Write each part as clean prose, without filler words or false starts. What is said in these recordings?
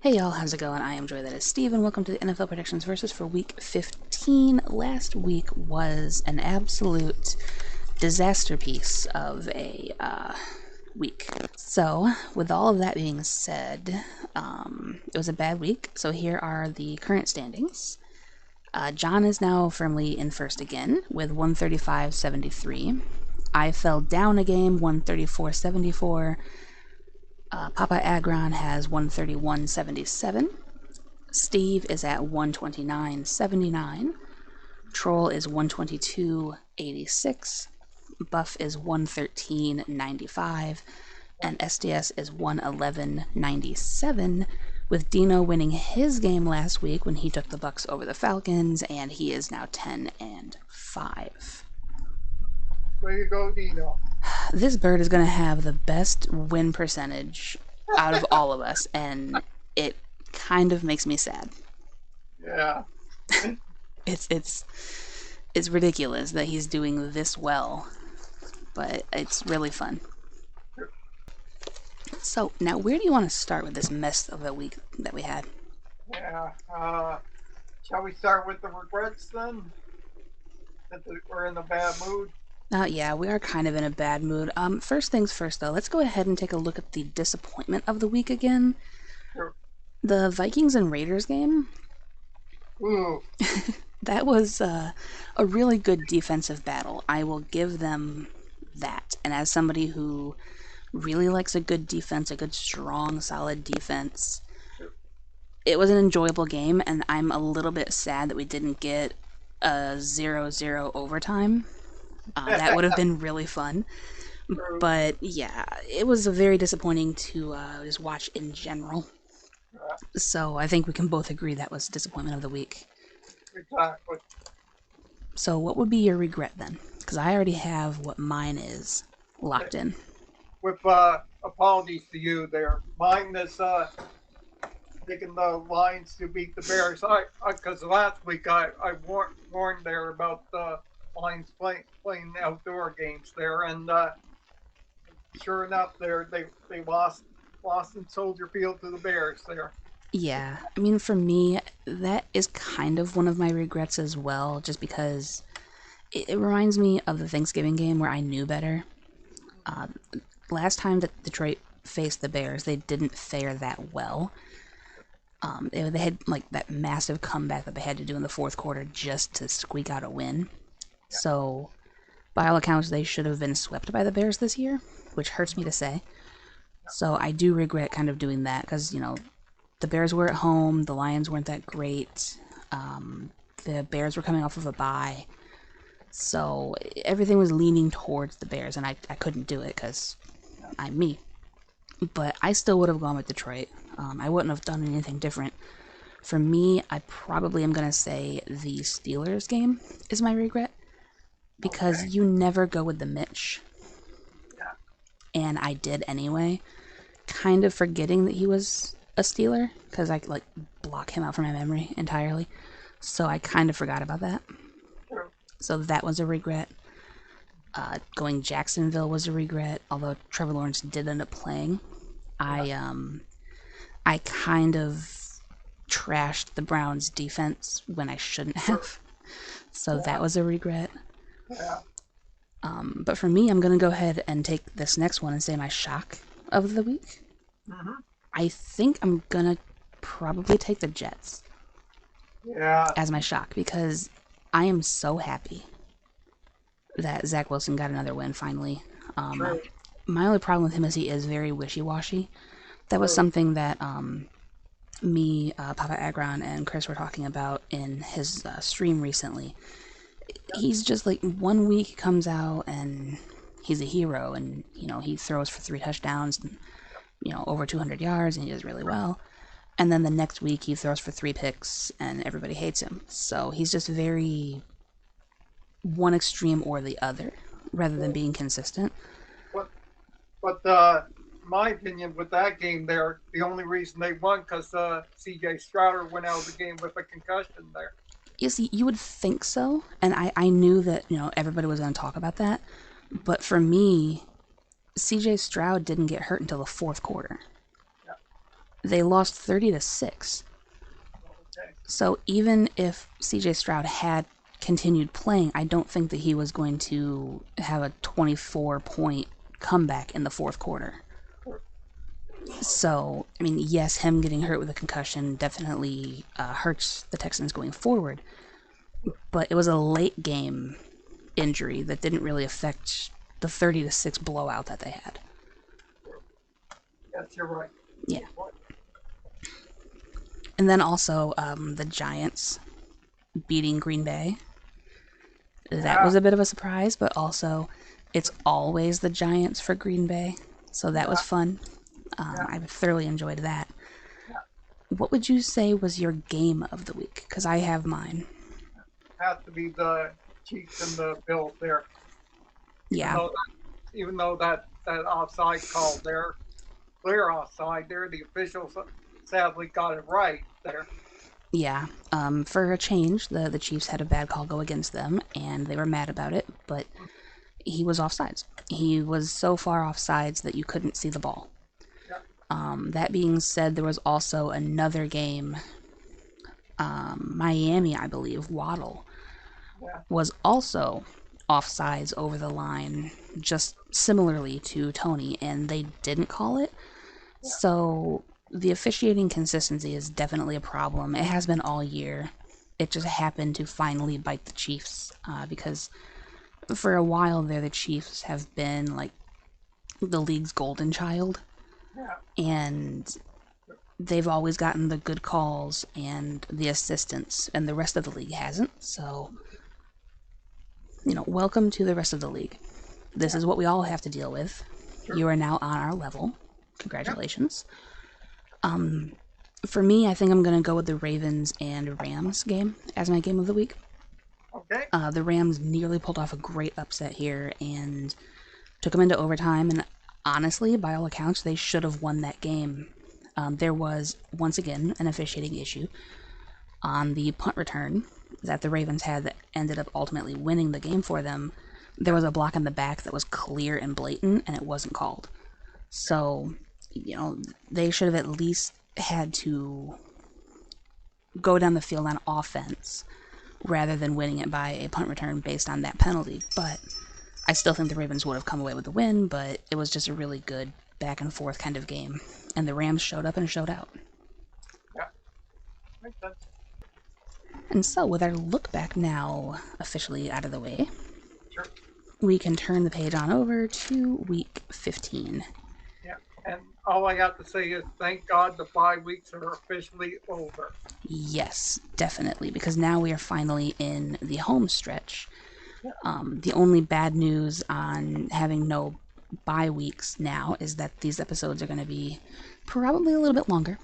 Hey y'all, how's it going? I am Joy, that is Steve, and welcome to the NFL Predictions Versus for Week 15. Last week was an absolute disaster piece of a week. So, with all of that being said, it was a bad week, so here are the current standings. John is now firmly in first again with 135.73. I fell down a game, 134.74. Papa Agron has 131.77. Steve is at 129.79. Troll is 122.86. Buff is 113.95. And SDS is 111.97, with Dino winning his game last week when he took the Bucks over the Falcons, and he is now 10-5. Way to go, Dino. This bird is going to have the best win percentage out of all of us, and it kind of makes me sad. Yeah. It's ridiculous that he's doing this well, but it's really fun. So, now where do you want to start with this mess of a week that we had? Yeah. Shall we start with the regrets then? That we're in a bad mood? Yeah, we are kind of in a bad mood. First things first, though, let's go ahead and take a look at the disappointment of the week again. Sure. The Vikings and Raiders game. Ooh. That was a really good defensive battle. I will give them that. And as somebody who really likes a good defense, a good, strong, solid defense, it was an enjoyable game, and I'm a little bit sad that we didn't get a 0-0 overtime. That would have been really fun. But yeah, it was very disappointing to just watch in general. So I think we can both agree that was disappointment of the week. Exactly. So what would be your regret then? Because I already have what mine is locked in. With apologies to you there. Mine is taking the Lions to beat the Bears. Because last week I warned there about the Lions playing outdoor games there, and sure enough, they lost in Soldier Field to the Bears there. Yeah, I mean, for me, that is kind of one of my regrets as well, just because it reminds me of the Thanksgiving game where I knew better. Last time that Detroit faced the Bears, they didn't fare that well. They had like that massive comeback that they had to do in the fourth quarter just to squeak out a win. So, by all accounts, they should have been swept by the Bears this year, which hurts me to say. So I do regret kind of doing that because, the Bears were at home, the Lions weren't that great, the Bears were coming off of a bye, so everything was leaning towards the Bears, and I couldn't do it because I'm me. But I still would have gone with Detroit. I wouldn't have done anything different. For me, I probably am going to say the Steelers game is my regret, because you never go with the Mitch. And I did anyway, kind of forgetting that he was a Steeler, because I block him out from my memory entirely. So I kind of forgot about that. So that was a regret. Going Jacksonville was a regret, although Trevor Lawrence did end up playing. I kind of trashed the Browns defense when I shouldn't have. So that was a regret. Yeah. But for me, I'm going to go ahead and take this next one and say my shock of the week. Mm-hmm. I think I'm going to probably take the Jets as my shock, because I am so happy that Zach Wilson got another win finally. My only problem with him is he is very wishy-washy. That was something that me, Papa Agron, and Chris were talking about in his stream recently. He's just like, 1 week he comes out and he's a hero, and he throws for 3 touchdowns and over 200 yards, and he does really well. And then the next week he throws for 3 picks and everybody hates him. So he's just very one extreme or the other rather than being consistent. But my opinion with that game there, the only reason they won because C.J. Strouder went out of the game with a concussion there. You see, you would think so, and I knew that everybody was going to talk about that, but for me, C.J. Stroud didn't get hurt until the fourth quarter. They lost 30-6. Okay. So even if CJ Stroud had continued playing, I don't think that he was going to have a 24-point comeback in the fourth quarter. So, I mean, yes, him getting hurt with a concussion definitely hurts the Texans going forward, but it was a late game injury that didn't really affect the 30-6 blowout that they had. Yes, you're right. Yeah. And then also the Giants beating Green Bay. That was a bit of a surprise, but also it's always the Giants for Green Bay, so that was fun. I thoroughly enjoyed that. What would you say was your game of the week? Because I have mine. Has to be the Chiefs and the Bills there. Yeah. Even though that offside call there, clear offside there, the officials sadly got it right there. Yeah. For a change, the Chiefs had a bad call go against them, and they were mad about it, but he was offsides. He was so far offsides that you couldn't see the ball. That being said, there was also another game, Miami, I believe, Waddle, was also offsides over the line, just similarly to Tony, and they didn't call it. So the officiating consistency is definitely a problem. It has been all year. It just happened to finally bite the Chiefs, because for a while there, the Chiefs have been like the league's golden child. And they've always gotten the good calls and the assistance, and the rest of the league hasn't. So, welcome to the rest of the league. This is what we all have to deal with. You are now on our level. Congratulations. For me, I think I'm going to go with the Ravens and Rams game as my game of the week. Okay. The Rams nearly pulled off a great upset here and took them into overtime, and honestly, by all accounts, they should have won that game. There was, once again, an officiating issue on the punt return that the Ravens had that ended up ultimately winning the game for them. There was a block in the back that was clear and blatant, and it wasn't called. So, they should have at least had to go down the field on offense rather than winning it by a punt return based on that penalty. But I still think the Ravens would have come away with the win, but it was just a really good back and forth kind of game. And the Rams showed up and showed out. Yeah. Makes sense. And so, with our look back now officially out of the way, Sure. we can turn the page on over to week 15. Yeah. And all I have to say is thank God the 5 weeks are officially over. Yes, definitely, because now we are finally in the home stretch. The only bad news on having no bye weeks now is that these episodes are going to be probably a little bit longer,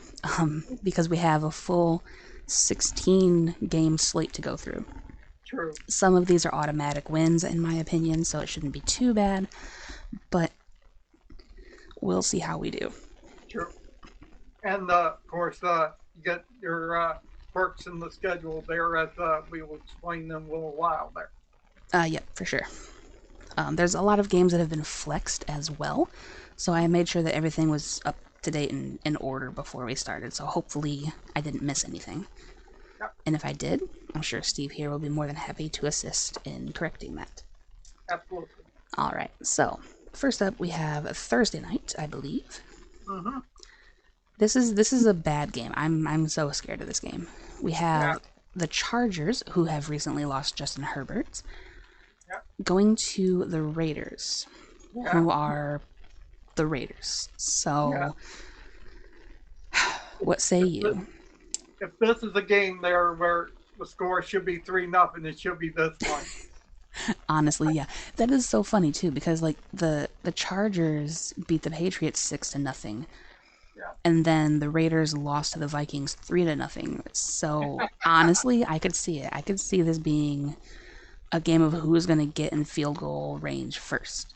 because we have a full 16 game slate to go through. True. Some of these are automatic wins, in my opinion, so it shouldn't be too bad, but we'll see how we do. True. And of course, you get your perks in the schedule there, as we will explain them in a little while there. Yep, for sure. There's a lot of games that have been flexed as well, so I made sure that everything was up to date and in order before we started, so hopefully I didn't miss anything. Yep. And if I did, I'm sure Steve here will be more than happy to assist in correcting that. Absolutely. Alright, so first up we have Thursday night, I believe. Mm-hmm. This is a bad game. I'm so scared of this game. We have the Chargers, who have recently lost Justin Herbert, going to the Raiders, who are the Raiders. So, what say you? If this is a game there where the score should be 3-0, it should be this one. Honestly, yeah, that is so funny too, because like the Chargers beat the Patriots 6-0, and then the Raiders lost to the Vikings 3-0. So honestly, I could see it. I could see this being a game of who's going to get in field goal range first.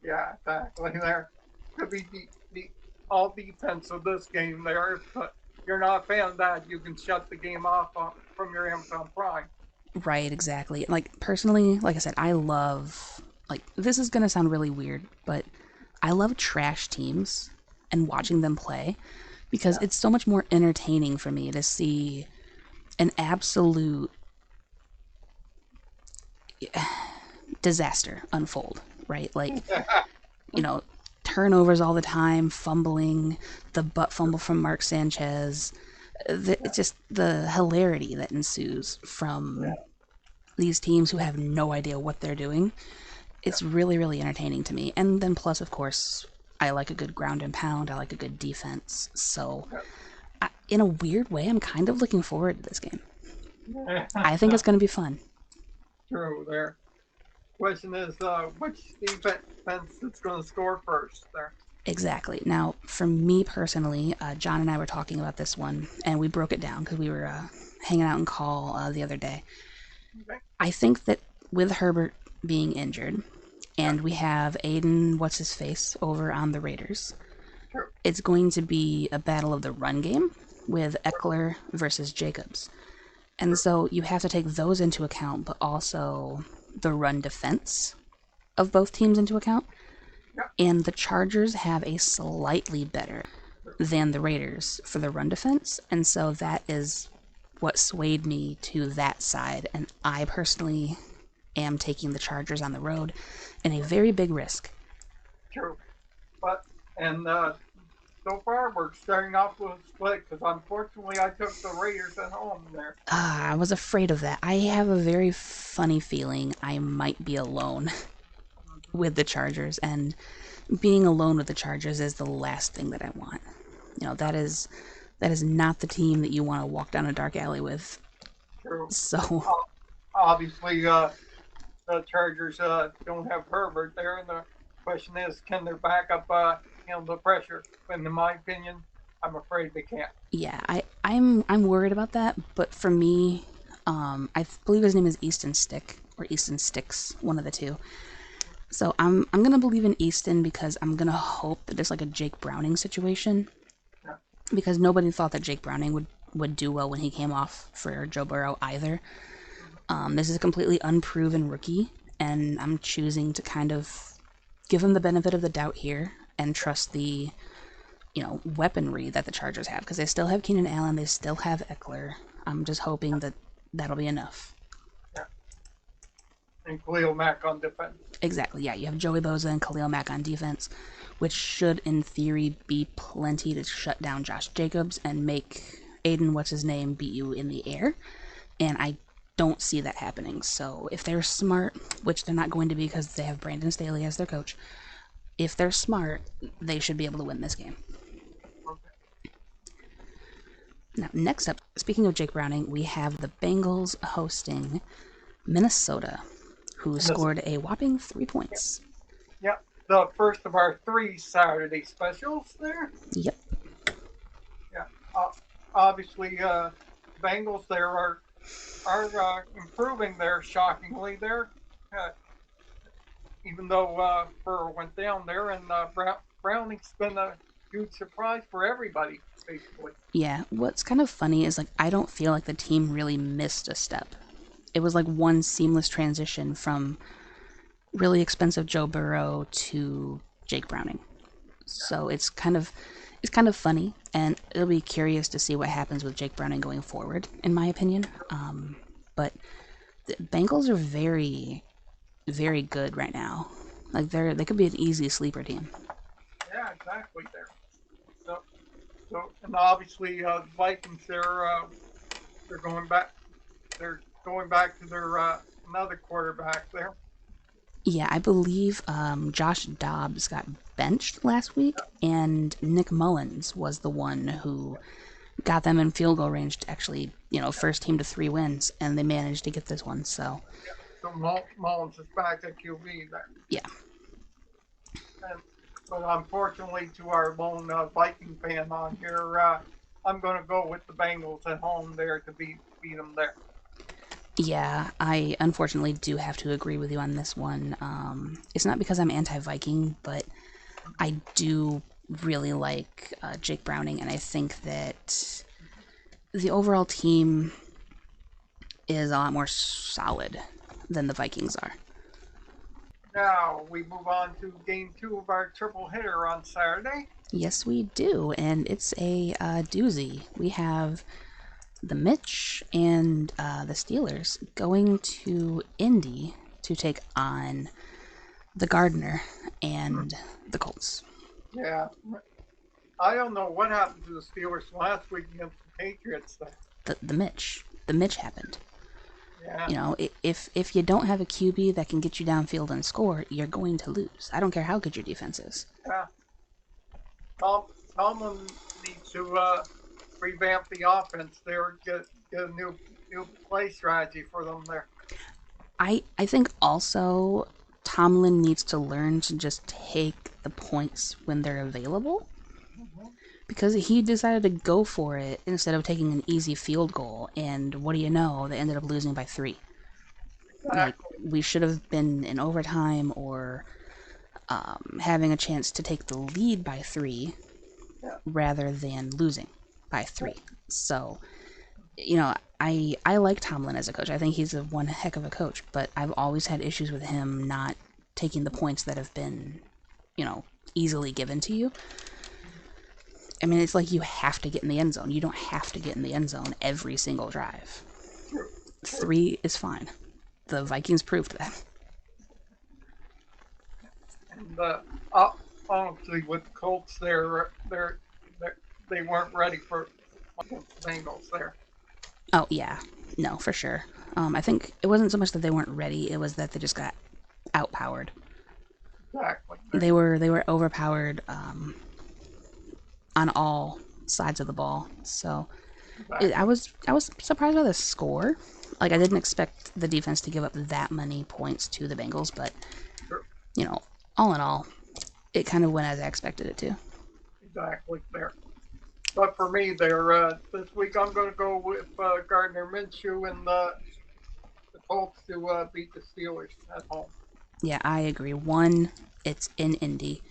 Yeah, exactly. There could be the all defense of this game there. But if you're not a fan of that, you can shut the game off from your Amazon Prime. Right, exactly. Like, personally, like I said, I love, like, this is going to sound really weird, but I love trash teams and watching them play, because Yeah. it's so much more entertaining for me to see an absolute disaster unfold, right? Like, you know, turnovers all the time, fumbling, the butt fumble from Mark Sanchez. It's just the hilarity that ensues Yeah. from these teams who have no idea what they're doing. Yeah. It's really, really entertaining to me. And then, plus, of course, I like a good ground and pound, I like a good defense. So, in a weird way, I'm kind of looking forward to this game. Yeah. I think it's going to be fun. True there. Question is, which defense is going to score first there? Exactly. Now, for me personally, John and I were talking about this one, and we broke it down because we were hanging out in call the other day. Okay. I think that with Herbert being injured, Yeah. and we have Aiden, what's his face, over on the Raiders, True. it's going to be a battle of the run game with Eckler versus Jacobs. And True. so you have to take those into account, but also the run defense of both teams into account. Yeah. And the Chargers have a slightly better than the Raiders for the run defense. And so that is what swayed me to that side. And I personally am taking the Chargers on the road in a very big risk. True. But, and so far we're starting off with a split because unfortunately I took the Raiders at home there. I was afraid of that. I have a very funny feeling I might be alone Mm-hmm. with the Chargers, and being alone with the Chargers is the last thing that I want. You know, that is not the team that you want to walk down a dark alley with. True. So, Obviously, the Chargers don't have Herbert there, and the question is, can their backup handle the pressure? And in my opinion, I'm afraid they can't. yeah, I'm worried about that, but for me, I believe his name is Easton Stick or Easton Sticks, one of the two. So I'm gonna believe in Easton because I'm gonna hope that it's like a Jake Browning situation, Yeah. because nobody thought that Jake Browning would do well when he came off for Joe Burrow either. This is a completely unproven rookie, and I'm choosing to kind of give him the benefit of the doubt here and trust the weaponry that the Chargers have, because they still have Keenan Allen, they still have Eckler. I'm just hoping that that'll be enough. Yeah. And Khalil Mack on defense. Exactly, yeah. You have Joey Bosa and Khalil Mack on defense, which should, in theory, be plenty to shut down Josh Jacobs and make Aiden, what's his name, beat you in the air. And I don't see that happening. So if they're smart, which they're not going to be because they have Brandon Staley as their coach, if they're smart, they should be able to win this game. Okay. Now, next up, speaking of Jake Browning, we have the Bengals hosting Minnesota, who scored a whopping 3 points. Yeah. The first of our 3 Saturday specials there. Yep. Yeah. Obviously, Bengals there are improving there shockingly there. Uh, Even though Burrow went down there, and Browning's been a huge surprise for everybody, basically. Yeah, what's kind of funny is, like, I don't feel like the team really missed a step. It was like one seamless transition from really expensive Joe Burrow to Jake Browning. So it's kind of funny, and it'll be curious to see what happens with Jake Browning going forward, in my opinion. But the Bengals are very, very good right now. Like, they could be an easy sleeper team. Yeah, exactly there. So, and obviously Vikings they're going back. They're going back to their another quarterback there. Yeah, I believe Josh Dobbs got benched last week, and Nick Mullins was the one who got them in field goal range to actually, first team to 3 wins, and they managed to get this one. So, Yeah. So Mullins is back at QB there. yeah. And, but unfortunately, to our lone Viking fan on here, I'm going to go with the Bengals at home there to beat them there. Yeah, I unfortunately do have to agree with you on this one. It's not because I'm anti-Viking, but I do really like Jake Browning, and I think that the overall team is a lot more solid than the Vikings are. Now we move on to game 2 of our triple hitter on Saturday. Yes, we do, and it's a doozy. We have the Mitch and the Steelers going to Indy to take on the Gardner and the Colts. Yeah. I don't know what happened to the Steelers last week against the Patriots. The Mitch happened. Yeah. You know, if you don't have a QB that can get you downfield and score, you're going to lose. I don't care how good your defense is. Yeah. Tomlin needs to revamp the offense there, get a new play strategy for them there. I think also Tomlin needs to learn to just take the points when they're available, Mm-hmm. because he decided to go for it instead of taking an easy field goal, and what do you know, they ended up losing by 3. Like, Exactly. we should have been in overtime or having a chance to take the lead by 3 Yeah. rather than losing by Yeah. 3. So, you know, I like Tomlin as a coach. I think he's one heck of a coach, but I've always had issues with him not taking the points that have been, easily given to you. I mean, it's like you have to get in the end zone. You don't have to get in the end zone every single drive. True. True. 3 is fine. The Vikings proved that. And honestly, with the Colts, they weren't ready for against the Bengals there. Oh, yeah. No, for sure. I think it wasn't so much that they weren't ready, it was that they just got outpowered. Exactly. There. They were overpowered on all sides of the ball. So I Exactly. was surprised by the score. Like, I didn't expect the defense to give up that many points to the Bengals, but True. you know, all in all, it kind of went as I expected it to. Exactly. There. But for me, there this week I'm going to go with Gardner Minshew and the Colts to beat the Steelers at home. Yeah, I agree. 1, it's in Indy.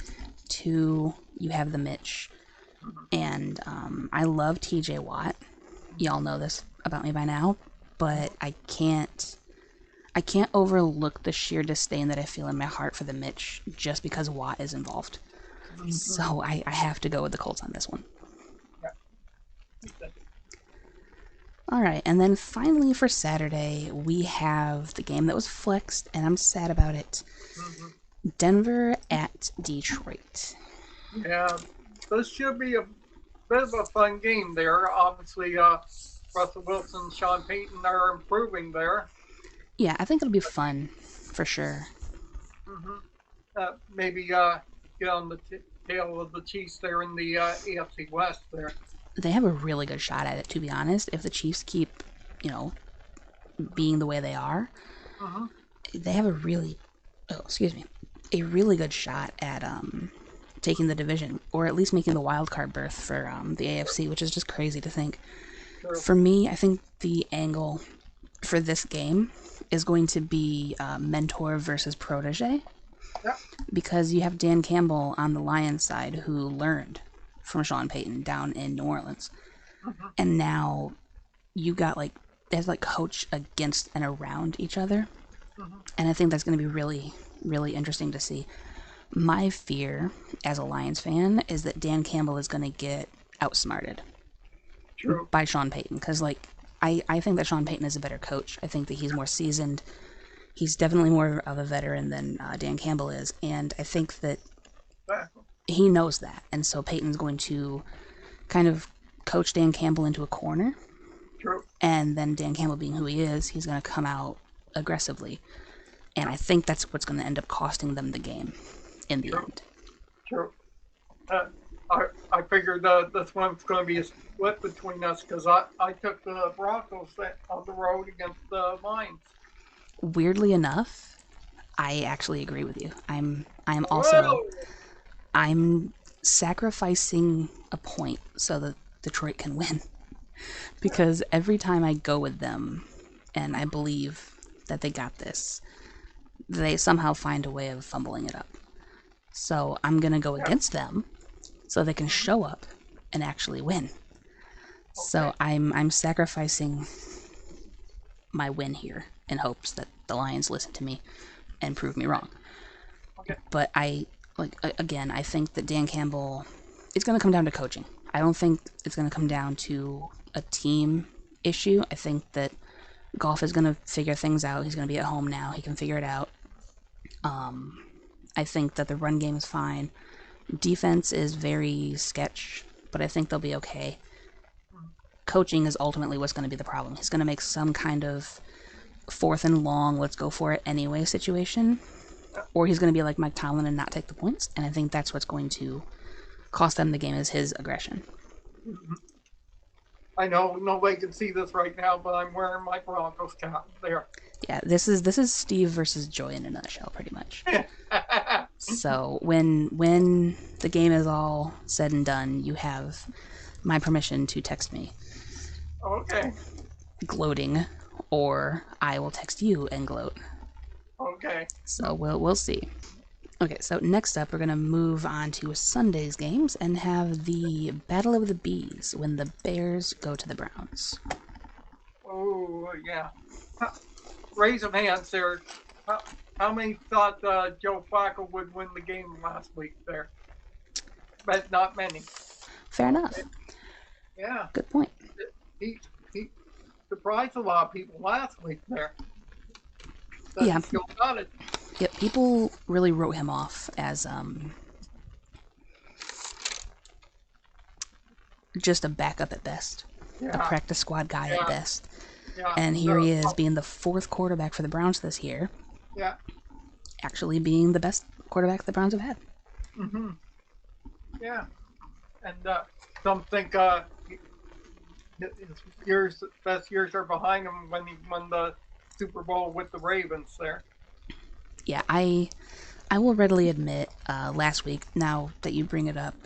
2, you have the Mitch, Mm-hmm. and I love T.J. Watt. Y'all know this about me by now, but I can't overlook the sheer disdain that I feel in my heart for the Mitch just because Watt is involved. Mm-hmm. So I have to go with the Colts on this one. Yeah. All right, and then finally for Saturday, we have the game that was flexed, and I'm sad about it. Mm-hmm. Denver at Detroit. Yeah. This should be a bit of a fun game there. Obviously, Russell Wilson and Sean Payton are improving there. Yeah, I think it'll be fun for sure. Mm-hmm. Maybe get on the tail of the Chiefs there in the AFC West there. They have a really good shot at it, to be honest. If the Chiefs keep, you know, being the way they are, Mm-hmm. they have a really good shot at taking the division, or at least making the wild card berth for the AFC, which is just crazy to think. True. For me, I think the angle for this game is going to be mentor versus protege, Yeah. because you have Dan Campbell on the Lions side who learned from Sean Payton down in New Orleans, Mm-hmm. and now you got like they have like coach against and around each other, Mm-hmm. and I think that's going to be really really interesting to see. My fear as a Lions fan is that Dan Campbell is going to get outsmarted True. by Sean Payton, because like I think that Sean Payton is a better coach. I think that he's more seasoned. He's definitely more of a veteran than Dan Campbell is, and I think that Exactly. he knows that, and so Payton's going to kind of coach Dan Campbell into a corner, True. and then Dan Campbell being who he is, he's going to come out aggressively, and I think that's what's going to end up costing them the game in the True. end. True. Uh, I figured this one's going to be a split between us because I took the Broncos on the road against the Lions. Weirdly enough, I actually agree with you. I'm also Whoa! I'm sacrificing a point so that Detroit can win, because every time I go with them and I believe that they got this, they somehow find a way of fumbling it up. So I'm going to go Yeah. against them so they can show up and actually win. Okay. So I'm sacrificing my win here in hopes that the Lions listen to me and prove me wrong. Okay. But I think that Dan Campbell it's going to come down to coaching. I don't think it's going to come down to a team issue. I think that Goff is going to figure things out. He's going to be at home now. He can figure it out. I think that the run game is fine. Defense is very sketch, but I think they'll be okay. Coaching is ultimately what's going to be the problem. He's going to make some kind of fourth and long, let's go for it anyway situation, or he's going to be like Mike Tomlin and not take the points. And I think that's what's going to cost them the game, is his aggression. I know nobody can see this right now, but I'm wearing my Broncos cap there. Yeah, this is Steve versus Joy in a nutshell, pretty much. So when the game is all said and done, you have my permission to text me. Okay. Gloating, or I will text you and gloat. Okay. So we'll see. Okay, so next up we're gonna move on to Sunday's games and have the Battle of the Bees when the Bears go to the Browns. Oh yeah. Raise some hands there. How many thought Joe Flacco would win the game last week there? But not many. Fair enough. Yeah. Good point. He surprised a lot of people last week there. But Yeah. he still got it. Yeah, people really wrote him off as just a backup at best, a practice squad guy at best. Yeah. And here he is being the fourth quarterback for the Browns this year. Yeah. Actually being the best quarterback the Browns have had. Mm-hmm. Yeah. And some think his best years are behind him when he won the Super Bowl with the Ravens there. Yeah, I will readily admit, last week, now that you bring it up,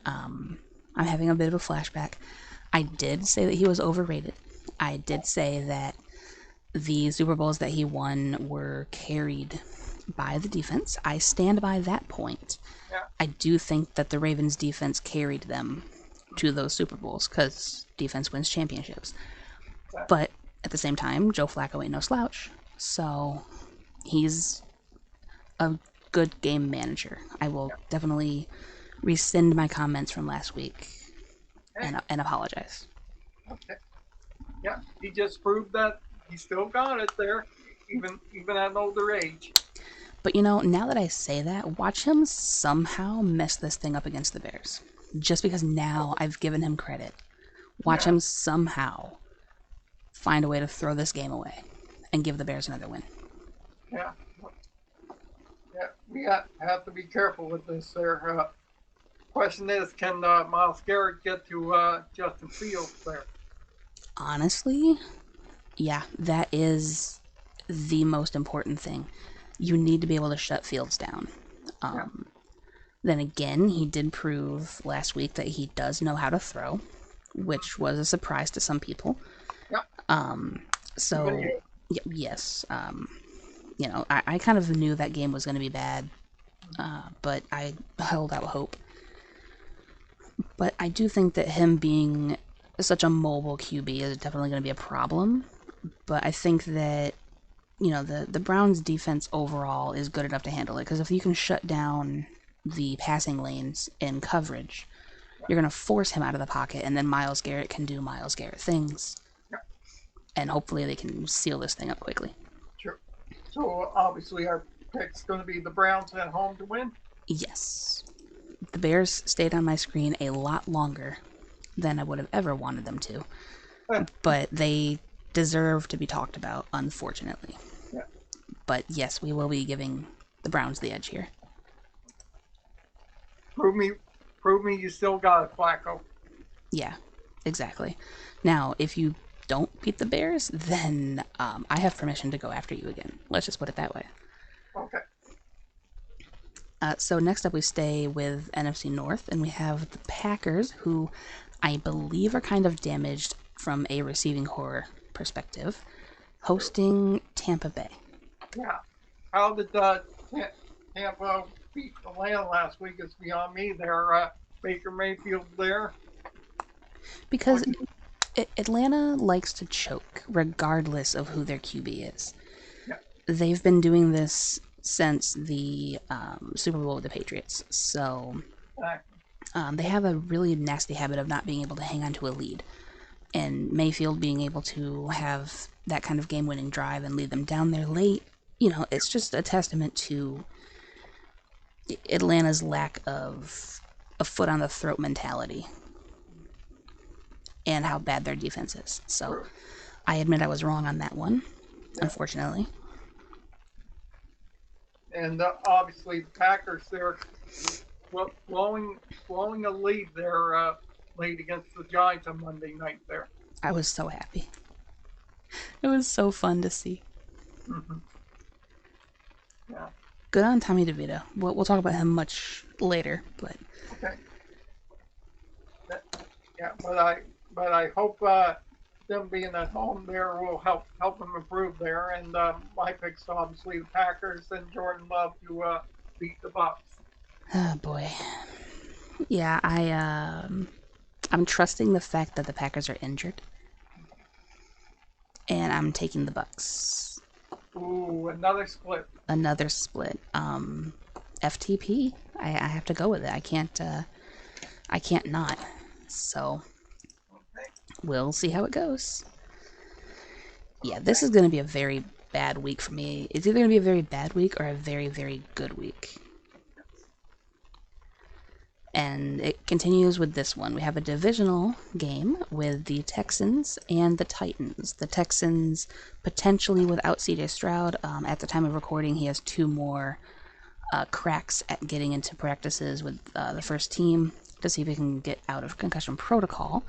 I'm having a bit of a flashback. I did say that he was overrated. I did say that the Super Bowls that he won were carried by the defense. I stand by that point. Yeah. I do think that the Ravens defense carried them to those Super Bowls, because defense wins championships. Yeah. But at the same time, Joe Flacco ain't no slouch. So he's a good game manager. I will definitely rescind my comments from last week and apologize. Okay. Yeah, he just proved that he still got it there, even at an older age. But now that I say that, watch him somehow mess this thing up against the Bears. Just because now I've given him credit. Watch him somehow find a way to throw this game away and give the Bears another win. Yeah. Yeah, we have to be careful with this there. Question is, can Myles Garrett get to Justin Fields there? Honestly, yeah, that is the most important thing. You need to be able to shut Fields down. Then again, he did prove last week that he does know how to throw, which was a surprise to some people. Yeah. So, yes. I kind of knew that game was going to be bad, but I held out hope. But I do think that him being such a mobile QB is definitely going to be a problem. But I think that, the Browns defense overall is good enough to handle it. Because if you can shut down the passing lanes in coverage, you're going to force him out of the pocket, and then Myles Garrett can do Myles Garrett things. And hopefully they can seal this thing up quickly. Sure. So obviously our pick's going to be the Browns at home to win? Yes. The Bears stayed on my screen a lot longer than I would have ever wanted them to. But they deserve to be talked about, unfortunately. Yeah. But yes, we will be giving the Browns the edge here. Prove me you still got it, Flacco. Yeah, exactly. Now, if you don't beat the Bears, then I have permission to go after you again. Let's just put it that way. Okay. So next up we stay with NFC North, and we have the Packers, who I believe are kind of damaged from a receiving core perspective, hosting Tampa Bay. Yeah. How did Tampa beat Atlanta last week is beyond me there. Baker Mayfield there. Because Atlanta likes to choke, regardless of who their QB is. Yeah. They've been doing this since the Super Bowl with the Patriots. So They have a really nasty habit of not being able to hang on to a lead. And Mayfield being able to have that kind of game-winning drive and lead them down there late, it's just a testament to Atlanta's lack of a foot on the throat mentality and how bad their defense is. So I admit I was wrong on that one, unfortunately. And obviously the Packers, they're blowing a lead there late against the Giants on Monday night there. I was so happy. It was so fun to see. Mm-hmm. Yeah. Good on Tommy DeVito. We'll talk about him much later, but okay. Yeah, but I hope them being at home there will help them improve there. And my picks obviously the Packers and Jordan Love to beat the Bucs. Oh boy. Yeah, I'm trusting the fact that the Packers are injured, and I'm taking the Bucs. Ooh, another split. Another split. FTP. I have to go with it. I can't not. So we'll see how it goes. Yeah, this is going to be a very bad week for me. It's either going to be a very bad week or a very, very good week. And it continues with this one. We have a divisional game with the Texans and the Titans. The Texans potentially without CJ Stroud. At the time of recording, he has 2 more cracks at getting into practices with the first team to see if he can get out of concussion protocol.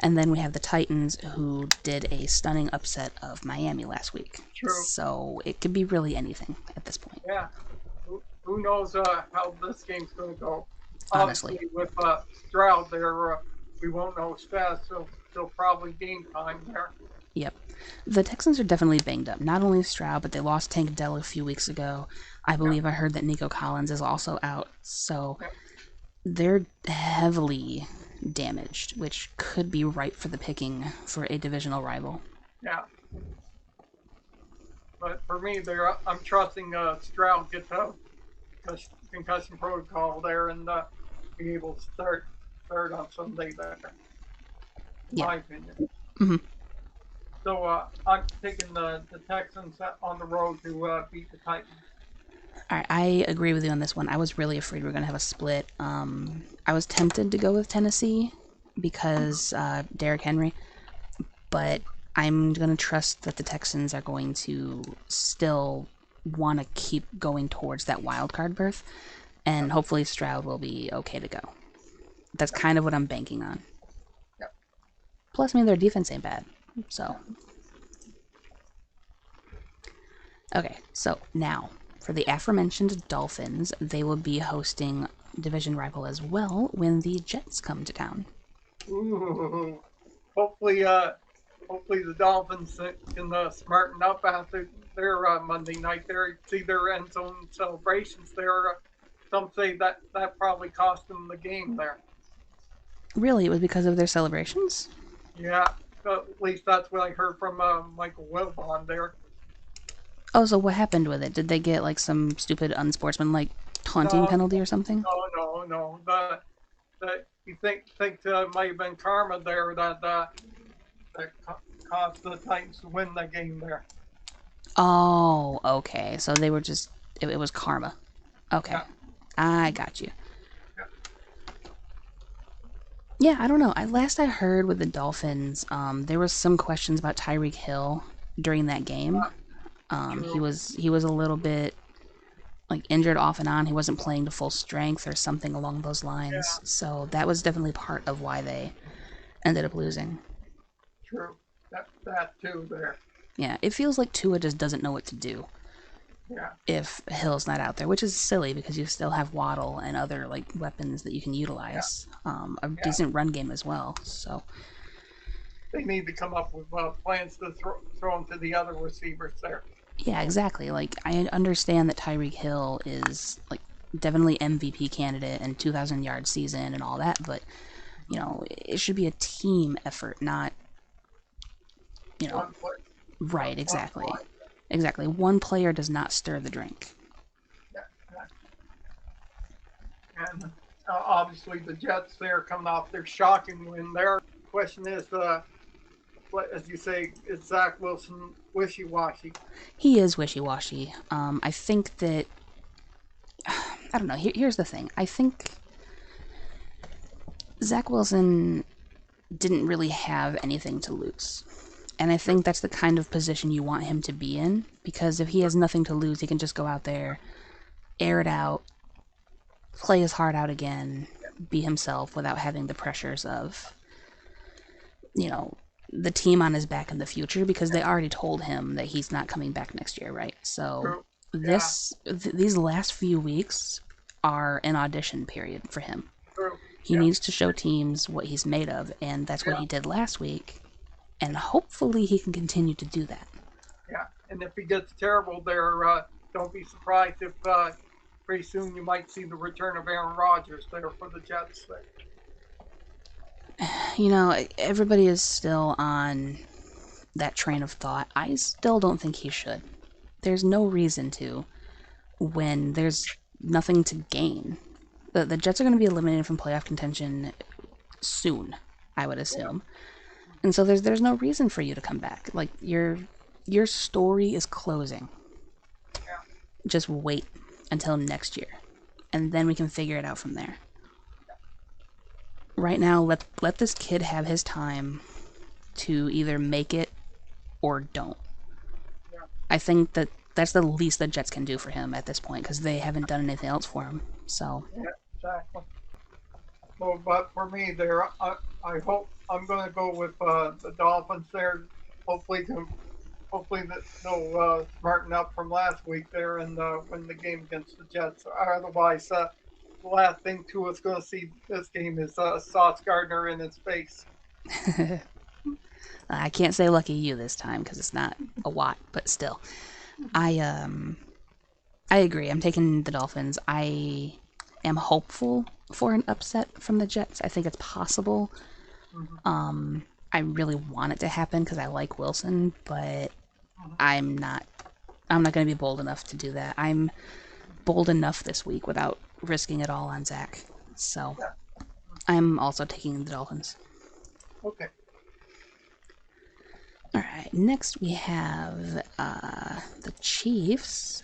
And then we have the Titans, who did a stunning upset of Miami last week. True. So it could be really anything at this point. Yeah. Who knows how this game's going to go. Honestly. Obviously, with Stroud there, we won't know his stats, so he'll probably game time there. Yep. The Texans are definitely banged up. Not only Stroud, but they lost Tank Dell a few weeks ago. I believe I heard that Nico Collins is also out. So they're heavily damaged, which could be ripe for the picking for a divisional rival. Yeah. But for me, I'm trusting Stroud gets out concussion protocol there and be able to start on Sunday there. In my opinion. Mm-hmm. So I'm taking the Texans on the road to beat the Titans. All right, I agree with you on this one. I was really afraid we were going to have a split. I was tempted to go with Tennessee because Derrick Henry, but I'm going to trust that the Texans are going to still want to keep going towards that wild card berth, and hopefully Stroud will be okay to go. That's kind of what I'm banking on. Yep. Plus, I mean, their defense ain't bad, so. Okay, so now for the aforementioned Dolphins, they will be hosting division rival as well when the Jets come to town. Ooh, hopefully the Dolphins can smarten up after their Monday night there. See their end zone celebrations there. Some say that probably cost them the game there. Really? It was because of their celebrations? Yeah, at least that's what I heard from Michael Wilbon there. Oh, so what happened with it? Did they get like some stupid unsportsmanlike taunting penalty or something? No. You think might have been karma there that caused the Titans to win the game there. Oh, okay. So they were just it was karma. Okay. Yeah. I got you. Yeah, I don't know. Last I heard with the Dolphins, there was some questions about Tyreek Hill during that game. He was a little bit like injured off and on. He wasn't playing to full strength or something along those lines. Yeah. So that was definitely part of why they ended up losing. True. That too there. Yeah, it feels like Tua just doesn't know what to do. Yeah. If Hill's not out there, which is silly because you still have Waddle and other like weapons that you can utilize. A decent run game as well. So they need to come up with plans to throw them to the other receivers there. Yeah, exactly. Like, I understand that Tyreek Hill is like definitely MVP candidate and 2,000-yard season and all that, but it should be a team effort, not right. Exactly. Exactly. One player does not stir the drink. Yeah. And Obviously, the Jets there coming off their shocking win. Their question is, what as you say, is Zach Wilson wishy-washy? He is wishy-washy. I think that I don't know. Here's the thing. I think Zach Wilson didn't really have anything to lose. And I think that's the kind of position you want him to be in, because if he has nothing to lose, he can just go out there, air it out, play his heart out again, be himself without having the pressures of, you know, the team on his back in the future, because they already told him that he's not coming back next year, right? So Yeah, these last few weeks are an audition period for him. true. He Yeah, needs to show teams what he's made of, and that's what yeah, he did last week. And hopefully he can continue to do that. yeah. And if he gets terrible there, don't be surprised if pretty soon you might see the return of Aaron Rodgers there for the Jets. There. You know, everybody is still on that train of thought. I still don't think he should. There's no reason to when there's nothing to gain. The Jets are going to be eliminated from playoff contention soon, I would assume. And so there's no reason for you to come back. Like your story is closing. Yeah, Just wait until next year, and then we can figure it out from there. Right now, let this kid have his time to either make it or don't. yeah, I think that that's the least the Jets can do for him at this point, because they haven't done anything else for him. So yeah, exactly. Well, but for me, there, I hope I'm going to go with the Dolphins there. Hopefully, hopefully that they'll smarten up from last week there and win the game against the Jets. Otherwise, the last thing to us going to see this game is Sauce Gardner in his face. I can't say lucky you this time because it's not a Watt, but still, I I agree. I'm taking the Dolphins. I am hopeful for an upset from the Jets. I think it's possible. Mm-hmm. I really want it to happen because I like Wilson, but Mm-hmm. I'm not. I'm not going to be bold enough to do that. I'm bold enough this week without risking it all on Zach. So Yeah. I'm also taking the Dolphins. Okay. All right. Next we have the Chiefs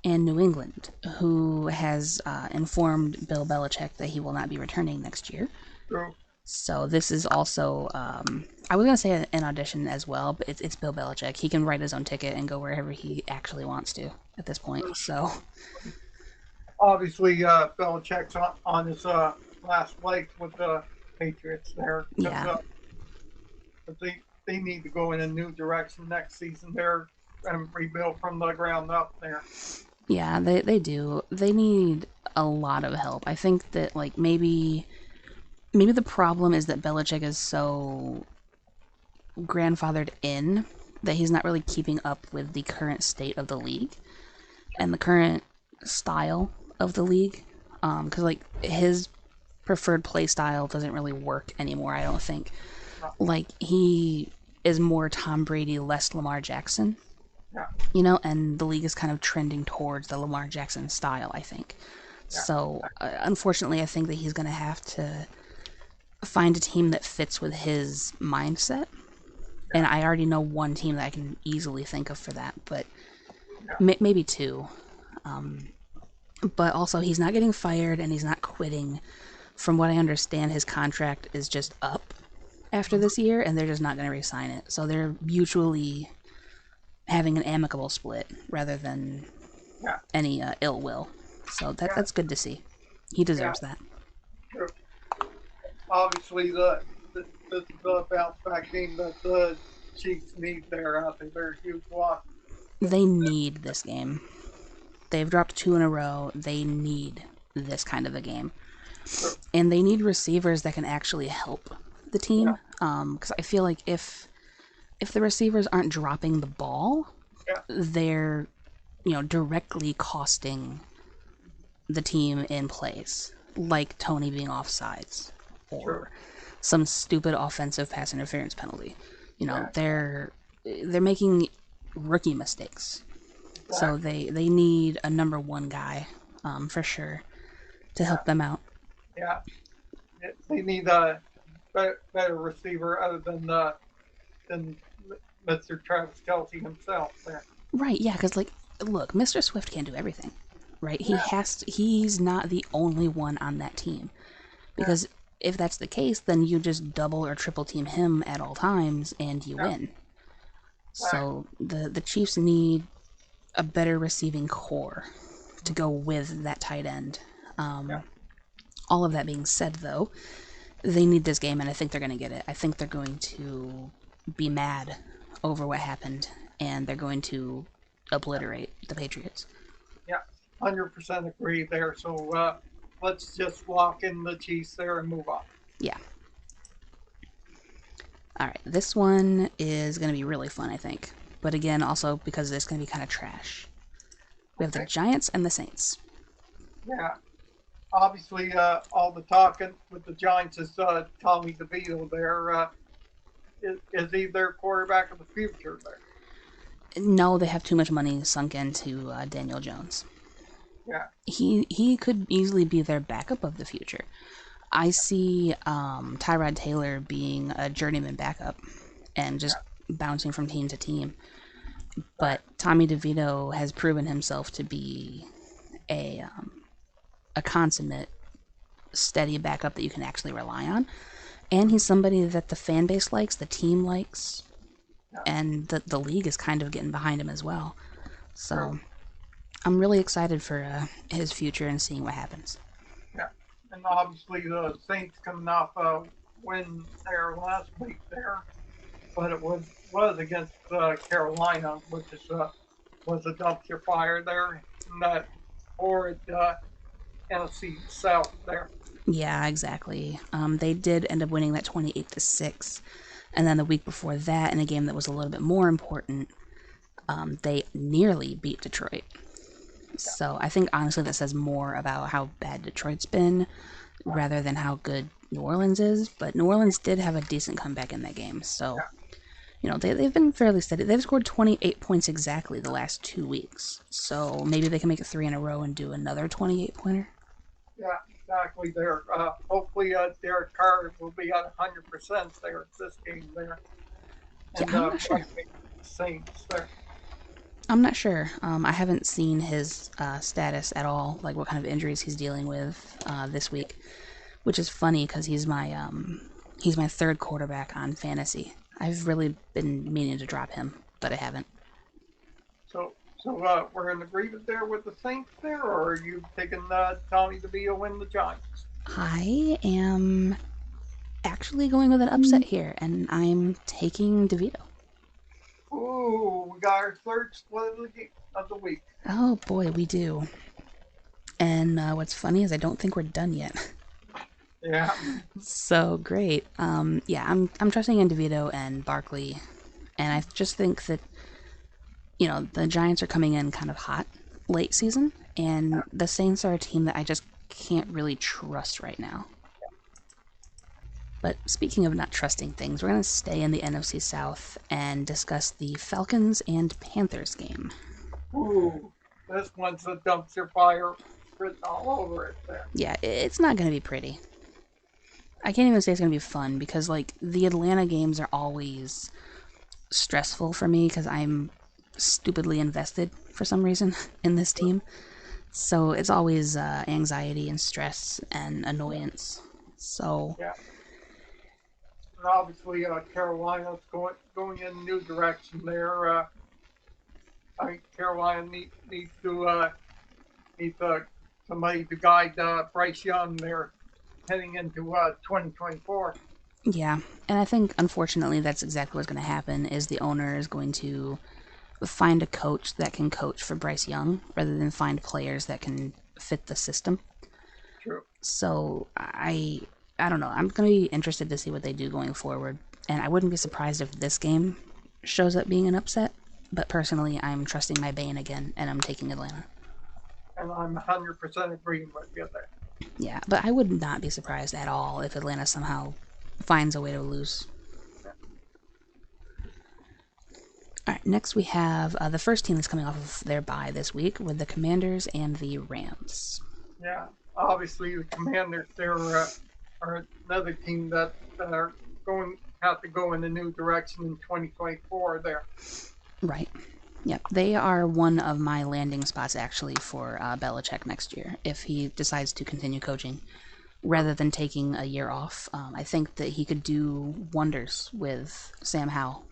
and New England, who has informed Bill Belichick that he will not be returning next year. True. So this is also, I was going to say an audition as well, but it's Bill Belichick. He can write his own ticket and go wherever he actually wants to at this point. So, Obviously, Belichick's on his last leg with the Patriots there because yeah. they need to go in a new direction next season there and rebuild from the ground up there. Yeah, they do. They need a lot of help. I think that, like, maybe the problem is that Belichick is so grandfathered in that he's not really keeping up with the current state of the league and the current style of the league. Because like his preferred play style doesn't really work anymore. I don't think. Like he is more Tom Brady, less Lamar Jackson. Yeah, You know, and the league is kind of trending towards the Lamar Jackson style. I think. yeah, So unfortunately, I think that he's going to have to find a team that fits with his mindset. And I already know one team that I can easily think of for that, but yeah, maybe two. But also, he's not getting fired and he's not quitting. From what I understand, his contract is just up after this year, and they're just not going to re-sign it. So they're mutually having an amicable split rather than yeah, any ill will. So yeah, that's good to see. He yeah. deserves that. True. Obviously, this is a bounce back game that the Chiefs need there. I think they're a huge loss. They need this game. They've dropped two in a row. They need this kind of a game. True. And they need receivers that can actually help the Yeah, team. Because I feel like if the receivers aren't dropping the ball, yeah, they're directly costing the team in plays, like Tony being offsides true. or some stupid offensive pass interference penalty. Yeah, They're making rookie mistakes. So exactly. they need a number one guy, for sure, to Yeah, help them out. Yeah, they need a better receiver other than Mr. Travis Kelce himself. There. Right, yeah, because, like, look, Mr. Swift can't do everything, right? Yeah, He's not the only one on that team. yeah, Because if that's the case, then you just double or triple team him at all times and you yeah. win. Right. So the Chiefs need a better receiving core to go with that tight end. Yeah, All of that being said, though, they need this game, and I think they're going to get it. I think they're going to be mad over what happened, and they're going to obliterate the Patriots. yeah. 100% agree there. So let's just lock in the Chiefs there and move on. Yeah. All right, this one is going to be really fun, I think. But again, also because it's going to be kind of trash. We have the Okay. Giants and the Saints. Yeah. Obviously, all the talking with the Giants is Tommy DeVito there. Is he their quarterback of the future there? No, they have too much money sunk into Daniel Jones. Yeah. He could easily be their backup of the future. I see Tyrod Taylor being a journeyman backup and just Yeah. bouncing from team to team. Right. But Tommy DeVito has proven himself to be a consummate, steady backup that you can actually rely on. And he's somebody that the fan base likes, the team likes, Yeah. and the league is kind of getting behind him as well. True. So I'm really excited for his future and seeing what happens. Yeah. And obviously the Saints coming off a win there last week there, but it was against Carolina, which is was a dumpster fire there in that horrid NFC South there. Yeah, exactly. They did end up winning that 28-6, and then the week before that, in a game that was a little bit more important, they nearly beat Detroit. Yeah. So I think honestly that says more about how bad Detroit's been rather than how good New Orleans is. But New Orleans did have a decent comeback in that game, so Yeah. they've been fairly steady. They've scored 28 points exactly the last 2 weeks, so maybe they can make it 3 in a row and do another 28 pointer. Yeah, exactly there. Hopefully, Derek Carr will be at 100% there this game there. Yeah, And I'm not sure. Saints there. I'm not sure. I haven't seen his status at all, like what kind of injuries he's dealing with this week, which is funny because he's my third quarterback on fantasy. I've really been meaning to drop him, but I haven't. So we're in agreement there with the Saints there, or are you taking Tommy DeVito and the Giants? I am actually going with an upset here, and I'm taking DeVito. Ooh, we got our third split of the week. Oh boy, we do. And what's funny is I don't think we're done yet. Yeah, So great. Yeah, I'm trusting in DeVito and Barkley, and I just think that the Giants are coming in kind of hot late season, and the Saints are a team that I just can't really trust right now. But speaking of not trusting things, we're going to stay in the NFC South and discuss the Falcons and Panthers game. ooh, this one's a dumpster fire written all over it there. Yeah, it's not going to be pretty. I can't even say it's going to be fun because, like, the Atlanta games are always stressful for me because I'm stupidly invested for some reason in this team. So it's always anxiety and stress and annoyance. So Yeah, and obviously Carolina's going in a new direction there. I think Carolina needs somebody to guide Bryce Young there heading into 2024. yeah, and I think unfortunately that's exactly what's going to happen. Is the owner is going to find a coach that can coach for Bryce Young rather than find players that can fit the system. True. So I don't know. I'm going to be interested to see what they do going forward, and I wouldn't be surprised if this game shows up being an upset. But personally, I'm trusting my Bane again, and I'm taking Atlanta. And I'm 100% agreeing with you there. Yeah, but I would not be surprised at all if Atlanta somehow finds a way to lose. All right, next we have the first team that's coming off of their bye this week with the Commanders and the Rams. Yeah. obviously the Commanders there are another team that are going have to go in a new direction in 2024 there. Right. Yep. They are one of my landing spots actually for Belichick next year if he decides to continue coaching rather than taking a year off. I think that he could do wonders with Sam Howell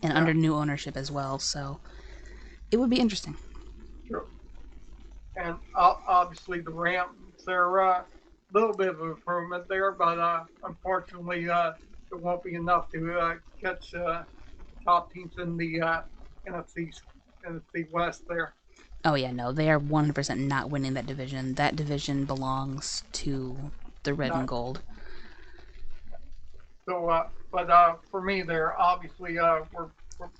and Yeah, under new ownership as well. So it would be interesting. true. And obviously the Rams, they're a little bit of improvement there, but unfortunately, it won't be enough to catch top teams in the NFC NFC West there. Oh yeah, no, they are 100% not winning that division. That division belongs to the red and Not gold. so, but for me, there obviously we're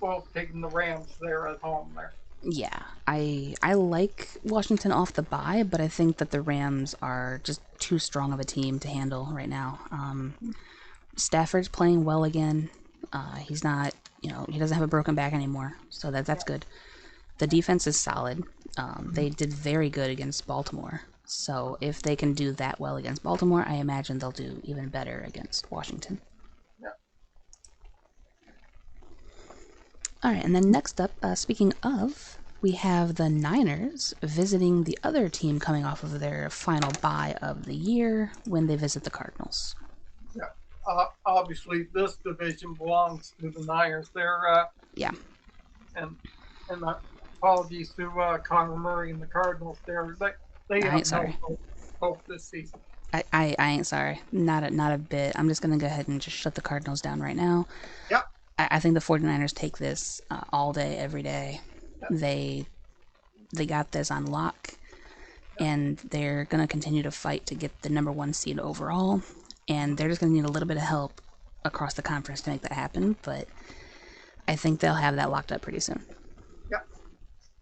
both taking the Rams there at home there. Yeah, I like Washington off the bye, but I think that the Rams are just too strong of a team to handle right now. Stafford's playing well again. He's not, he doesn't have a broken back anymore, so that's good. The defense is solid. They did very good against Baltimore. So if they can do that well against Baltimore, I imagine they'll do even better against Washington. Yeah. All right, and then next up, speaking of, we have the Niners visiting the other team coming off of their final bye of the year when they visit the Cardinals. Yeah. Obviously, this division belongs to the Niners. Yeah. And and apologies to Connor Murray and the Cardinals. They I ain't have no sorry. hope this season. I ain't sorry. Not a bit. I'm just going to go ahead and just shut the Cardinals down right now. Yep. I think the 49ers take this all day, every day. Yep. They got this on lock, and they're going to continue to fight to get the number one seed overall, and they're just going to need a little bit of help across the conference to make that happen, but I think they'll have that locked up pretty soon. Yep.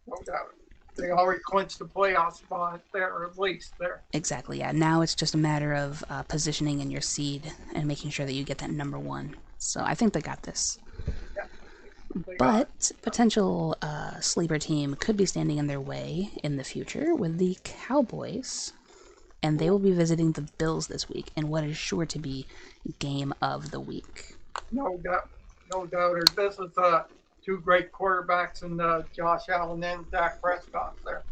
No doubt. They already clinched the playoff spot there, or at least there. Exactly, yeah. Now it's just a matter of positioning in your seed and making sure that you get that number one. So I think they got this. Yeah. But potential sleeper team could be standing in their way in the future with the Cowboys, and they will be visiting the Bills this week in what is sure to be game of the week. No doubt. No doubt. This is two great quarterbacks in Josh Allen and Dak Prescott there.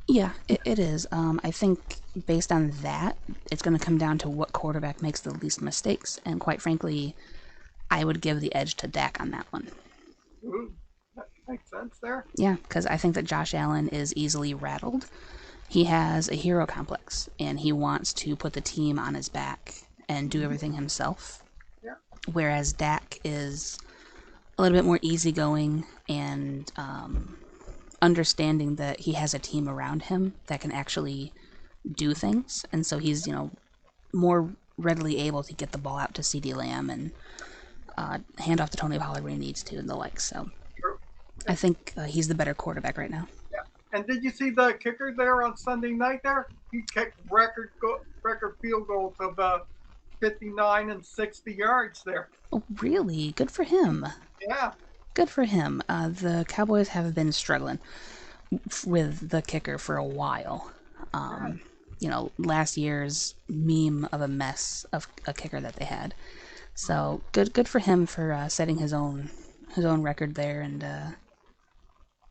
Yeah, it is. I think based on that, it's going to come down to what quarterback makes the least mistakes, and quite frankly, I would give the edge to Dak on that one. Ooh, that makes sense there. Yeah, because I think that Josh Allen is easily rattled. He has a hero complex, and he wants to put the team on his back and do everything himself. Yeah. Whereas Dak is a little bit more easygoing and understanding that he has a team around him that can actually do things, and so he's more readily able to get the ball out to CeeDee Lamb and hand off to Tony Pollard when he needs to and the like. So True. I think he's the better quarterback right now. Yeah. And did you see the kicker there on Sunday night there? He kicked record field goals of 59 and 60 yards there. Oh, really? Good for him. Yeah. Good for him. The Cowboys have been struggling with the kicker for a while. Last year's meme of a mess of a kicker that they had. So good for him for setting his own record there and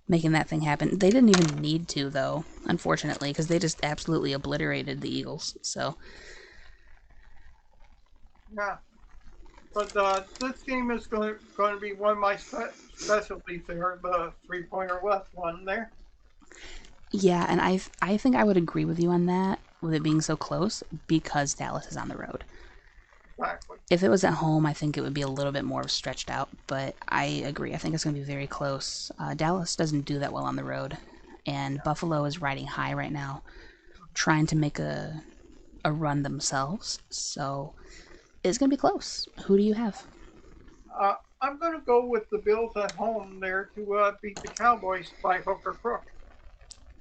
making that thing happen. They didn't even need to, though, unfortunately, because they just absolutely obliterated the Eagles. So Yeah. But this game is going to be one of my specialties there, the three-pointer left one there. yeah, and I think I would agree with you on that, with it being so close, because Dallas is on the road. Exactly. If it was at home, I think it would be a little bit more stretched out, but I agree. I think it's going to be very close. Dallas doesn't do that well on the road, and Buffalo is riding high right now, trying to make a run themselves. So it's going to be close. Who do you have? I'm going to go with the Bills at home there to beat the Cowboys by hook or crook.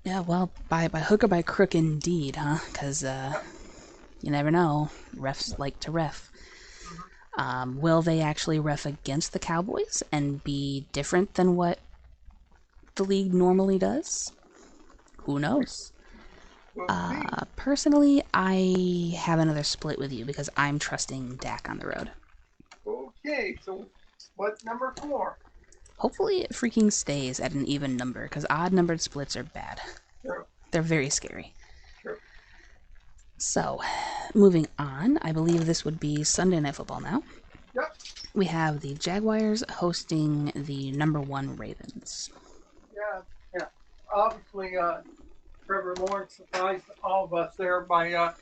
Yeah, well, by hook or by crook indeed, huh? Because you never know. Refs like to ref. Will they actually ref against the Cowboys and be different than what the league normally does? Who knows? We'll see. Personally, I have another split with you because I'm trusting Dak on the road. Okay, so split number 4. Hopefully, it freaking stays at an even number because odd numbered splits are bad. True, They're very scary. true. So, moving on, I believe this would be Sunday Night Football now. Yep. We have the Jaguars hosting the #1 Ravens. Yeah, yeah. Obviously, Trevor Lawrence surprised all of us there by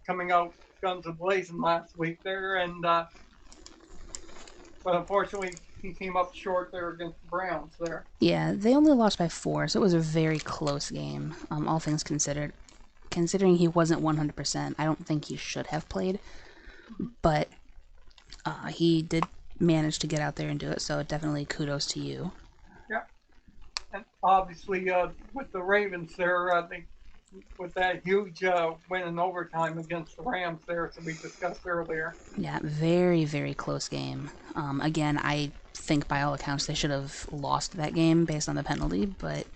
coming out guns a-blazing last week there, and but unfortunately he came up short there against the Browns there. Yeah, they only lost by 4, so it was a very close game, all things considered. Considering he wasn't 100%, I don't think he should have played, but he did manage to get out there and do it, so definitely kudos to you. Yeah, and obviously with the Ravens there, they with that huge win in overtime against the Rams there, as we discussed earlier. Yeah, very, very close game. Again, I think by all accounts they should have lost that game based on the penalty, but,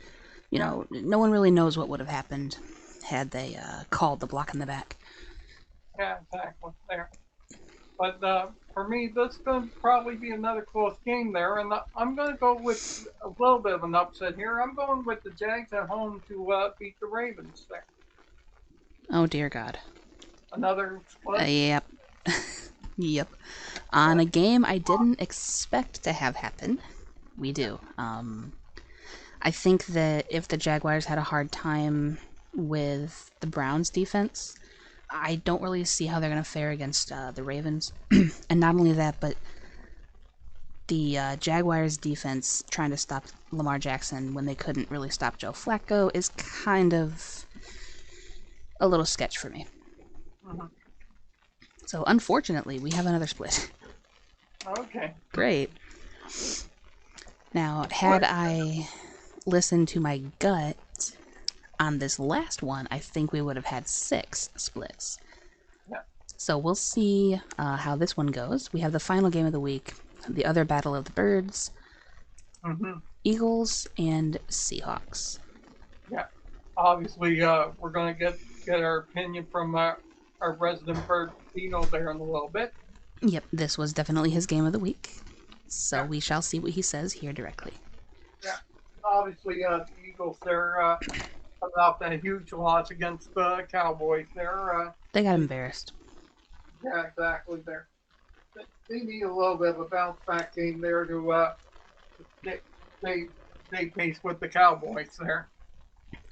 you know, no one really knows what would have happened had they called the block in the back. Yeah, exactly there. But for me, this is going to probably be another close game there, and I'm going to go with a little bit of an upset here. I'm going with the Jags at home to beat the Ravens there. Oh, dear God. Another split. Yep. Yep. On a game I didn't expect to have happen, we do. I think that if the Jaguars had a hard time with the Browns defense, I don't really see how they're going to fare against the Ravens. And not only that, but the Jaguars defense trying to stop Lamar Jackson when they couldn't really stop Joe Flacco is kind of a little sketch for me. Mm-hmm. So unfortunately, we have another split. Okay. Great. Now, had I listened to my gut on this last one, I think we would have had 6 splits. Yeah. So we'll see how this one goes. We have the final game of the week, the other battle of the birds, Eagles and Seahawks. Yeah. Obviously, we're going to get our opinion from our resident bird Dino there in a little bit. Yep, this was definitely his game of the week. So Yeah. we shall see what he says here directly. Yeah. Obviously, the Eagles there coming off that huge loss against the Cowboys there. They got embarrassed. Yeah, exactly there. They need a little bit of a bounce back game there to they they face with the Cowboys there.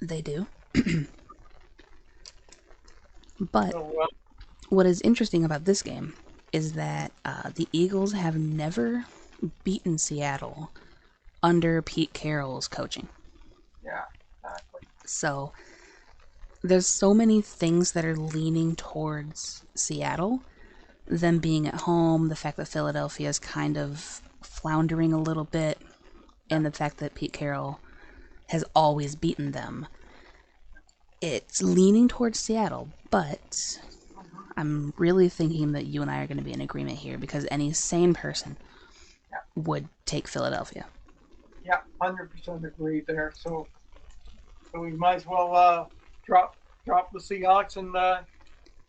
They do. But So what is interesting about this game is that the Eagles have never beaten Seattle under Pete Carroll's coaching. yeah, exactly. So there's so many things that are leaning towards Seattle. Them being at home, the fact that Philadelphia is kind of floundering a little bit, and the fact that Pete Carroll has always beaten them. It's leaning towards Seattle, but I'm really thinking that you and I are going to be in agreement here because any sane person would take Philadelphia. Yeah, 100% agree there. So we might as well drop the Seahawks and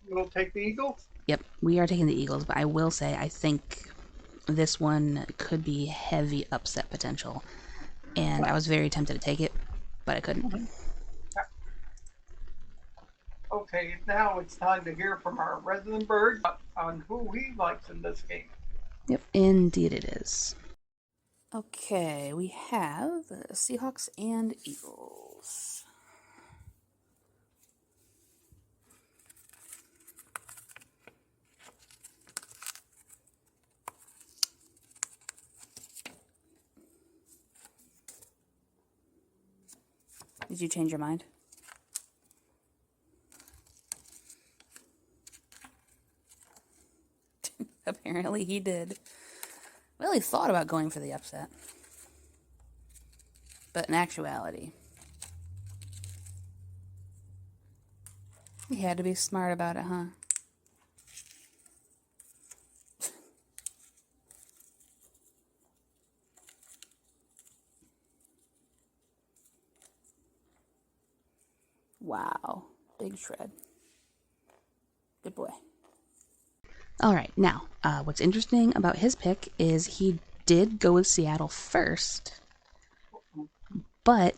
we'll take the Eagles. Yep, we are taking the Eagles, but I will say I think this one could be heavy upset potential. And I was very tempted to take it, but I couldn't. Yeah. Okay, now it's time to hear from our resident bird on who he likes in this game. Yep, indeed it is. Okay, we have Seahawks and Eagles. Did you change your mind? Apparently he did. Well, he thought about going for the upset. But in actuality, he had to be smart about it, huh? Wow. Big shred. Good boy. All right, now, what's interesting about his pick is he did go with Seattle first, but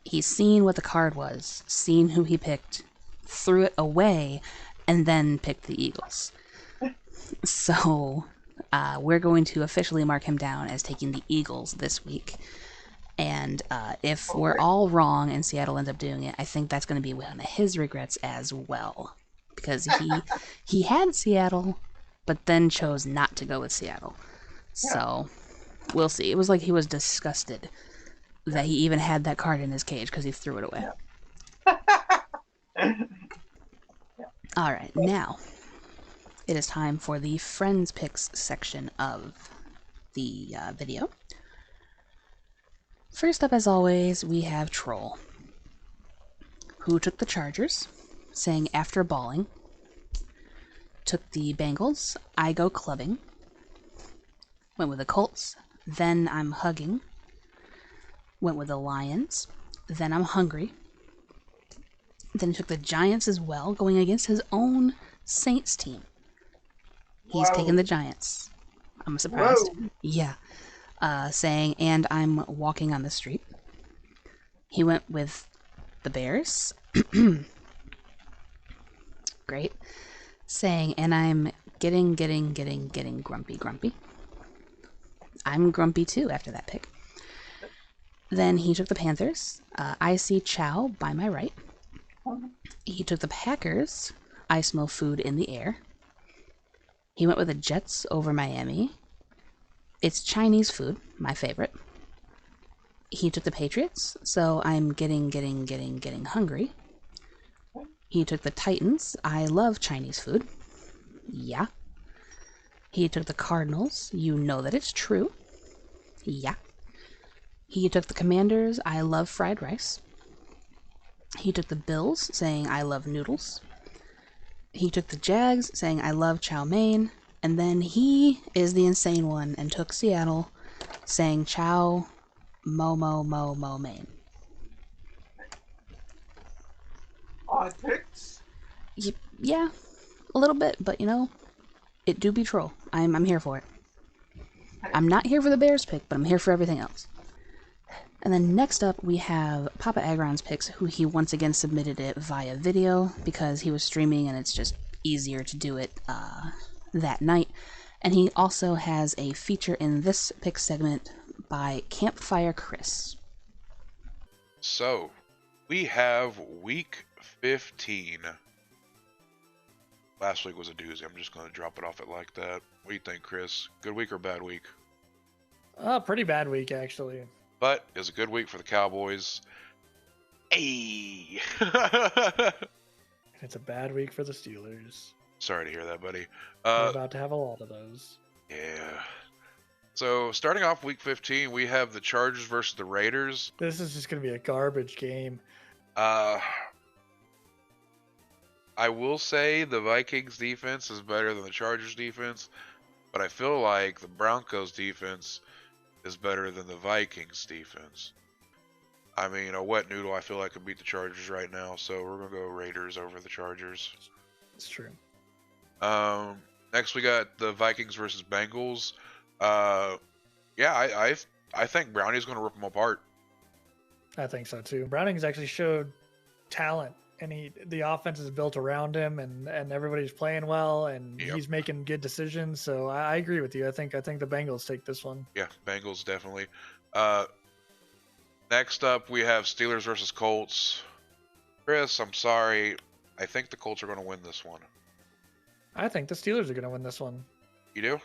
he's seen what the card was, seen who he picked, threw it away, and then picked the Eagles. So we're going to officially mark him down as taking the Eagles this week. And if we're all wrong and Seattle ends up doing it, I think that's going to be one of his regrets as well. Because he had Seattle, but then chose not to go with Seattle. So we'll see. It was like he was disgusted that he even had that card in his cage because he threw it away. All right, now it is time for the Friends Picks section of the video. First up, as always, we have Troll, who took the Chargers, saying after balling. Took the Bengals, I go clubbing. Went with the Colts, then I'm hugging. Went with the Lions, then I'm hungry. Then he took the Giants as well, going against his own Saints team. He's taken the Giants. I'm surprised. Whoa. Yeah. Saying, and I'm walking on the street. He went with the Bears. Great. Saying, and I'm getting grumpy. I'm grumpy too after that pick. Then he took the Panthers. I see Chow by my right. He took the Packers. I smell food in the air. He went with the Jets over Miami. It's Chinese food, my favorite. He took the Patriots, so I'm getting hungry. He took the Titans. I love Chinese food. Yeah. He took the Cardinals. You know that it's true. Yeah. He took the Commanders. I love fried rice. He took the Bills, saying I love noodles. He took the Jags, saying I love chow mein. And then he is the insane one and took Seattle, saying chow mo mein. Odd picks? Yeah, a little bit, but you know, it do be troll. I'm here for it. I'm not here for the Bears pick, but I'm here for everything else. And then next up, we have Papa Agron's picks, who he once again submitted it via video because he was streaming and it's just easier to do it that night. And he also has a feature in this pick segment by Campfire Chris. So, we have week 15. Last week was a doozy. I'm just going to drop it off it like that. What do you think, Chris? Good week or bad week? Pretty bad week, actually. But it was a good week for the Cowboys. Hey! It's a bad week for the Steelers. Sorry to hear that, buddy. We're about to have a lot of those. Yeah. So, starting off week 15, we have the Chargers versus the Raiders. This is just going to be a garbage game. I will say the Vikings defense is better than the Chargers defense, but I feel like the Broncos defense is better than the Vikings defense. I mean, a wet noodle I feel like could beat the Chargers right now, so we're going to go Raiders over the Chargers. It's true. Next we got the Vikings versus Bengals. Yeah, I think Brownie's going to rip them apart. I think so too. Browning's actually showed talent, and the offense is built around him, and everybody's playing well, and he's making good decisions. So I agree with you. I think the Bengals take this one. Yeah, Bengals definitely. Next up we have Steelers versus Colts. Chris, I'm sorry. I think the Colts are going to win this one. I think the Steelers are going to win this one. You do?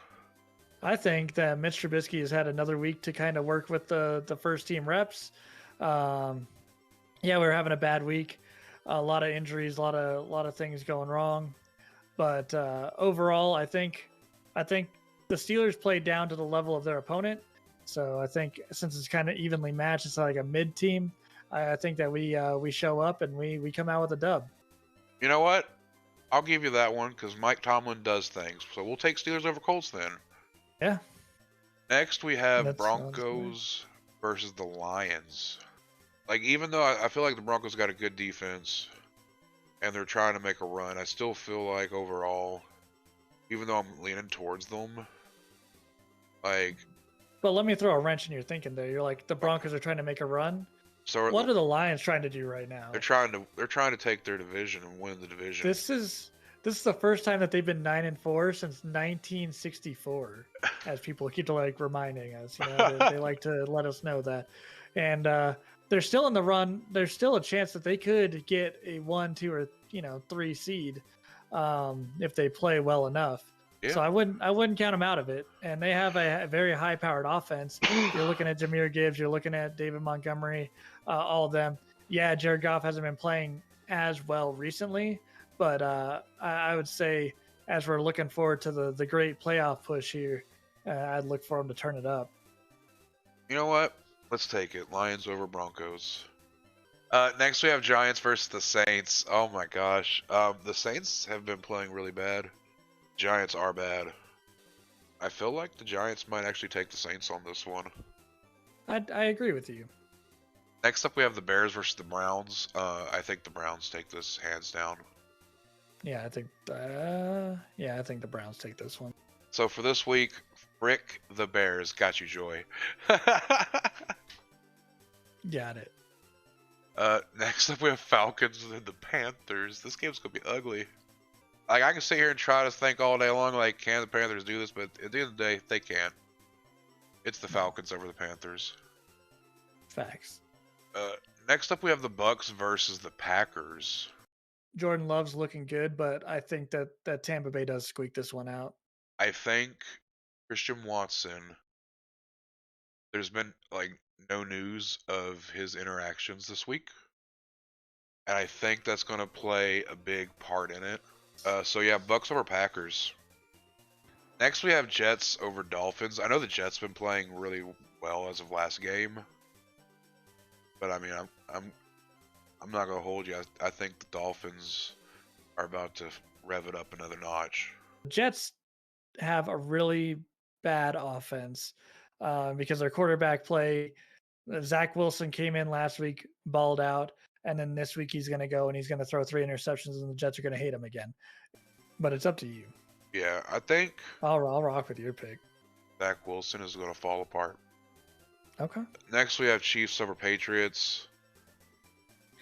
I think that Mitch Trubisky has had another week to kind of work with the first team reps. Yeah, we were having a bad week. A lot of injuries, a lot of things going wrong. But overall, I think the Steelers played down to the level of their opponent. So I think since it's kind of evenly matched, it's like a mid team. I think that we show up and we come out with a dub. You know what? I'll give you that one because Mike Tomlin does things. So we'll take Steelers over Colts then. Yeah. Next we have Broncos versus the Lions. Like, even though I feel like the Broncos got a good defense, and they're trying to make a run. I still feel like overall, even though I'm leaning towards them, like. But let me throw a wrench in your thinking there. You're like, the Broncos are trying to make a run. So What are the Lions trying to do right now? They're trying to take their division and win the division. This is the first time that they've been 9-4 since 1964, as people keep like reminding us. You know, they like to let us know that, and they're still in the run. There's still a chance that they could get a 1, 2, or 3 seed if they play well enough. Yeah. So I wouldn't count them out of it. And they have a very high-powered offense. You're looking at Jahmyr Gibbs. You're looking at David Montgomery. All of them. Yeah, Jared Goff hasn't been playing as well recently, but I would say as we're looking forward to the great playoff push here, I'd look for them to turn it up. You know what? Let's take it. Lions over Broncos. Next we have Giants versus the Saints. Oh my gosh. The Saints have been playing really bad. Giants are bad. I feel like the Giants might actually take the Saints on this one. I agree with you. Next up we have the Bears versus the Browns. I think the Browns take this hands down. Yeah, I think the Browns take this one. So for this week, frick the Bears. Got you, Joy. Got it. Next up we have Falcons and the Panthers. This game's gonna be ugly. Like, I can sit here and try to think all day long, like, can the Panthers do this? But at the end of the day, they can't. It's the Falcons over the Panthers. Facts. Next up, we have the Bucks versus the Packers. Jordan Love's looking good, but I think that Tampa Bay does squeak this one out. I think Christian Watson, there's been, like, no news of his interactions this week. And I think that's going to play a big part in it. So yeah, Bucks over Packers. Next we have Jets over Dolphins. I know the Jets been playing really well as of last game, but I mean, I'm not gonna hold you. I think the Dolphins are about to rev it up another notch. Jets have a really bad offense because their quarterback play. Zach Wilson came in last week, balled out. And then this week he's going to go and he's going to throw 3 interceptions and the Jets are going to hate him again. But it's up to you. Yeah, I think I'll rock with your pick. Zach Wilson is going to fall apart. Okay. Next we have Chiefs over Patriots.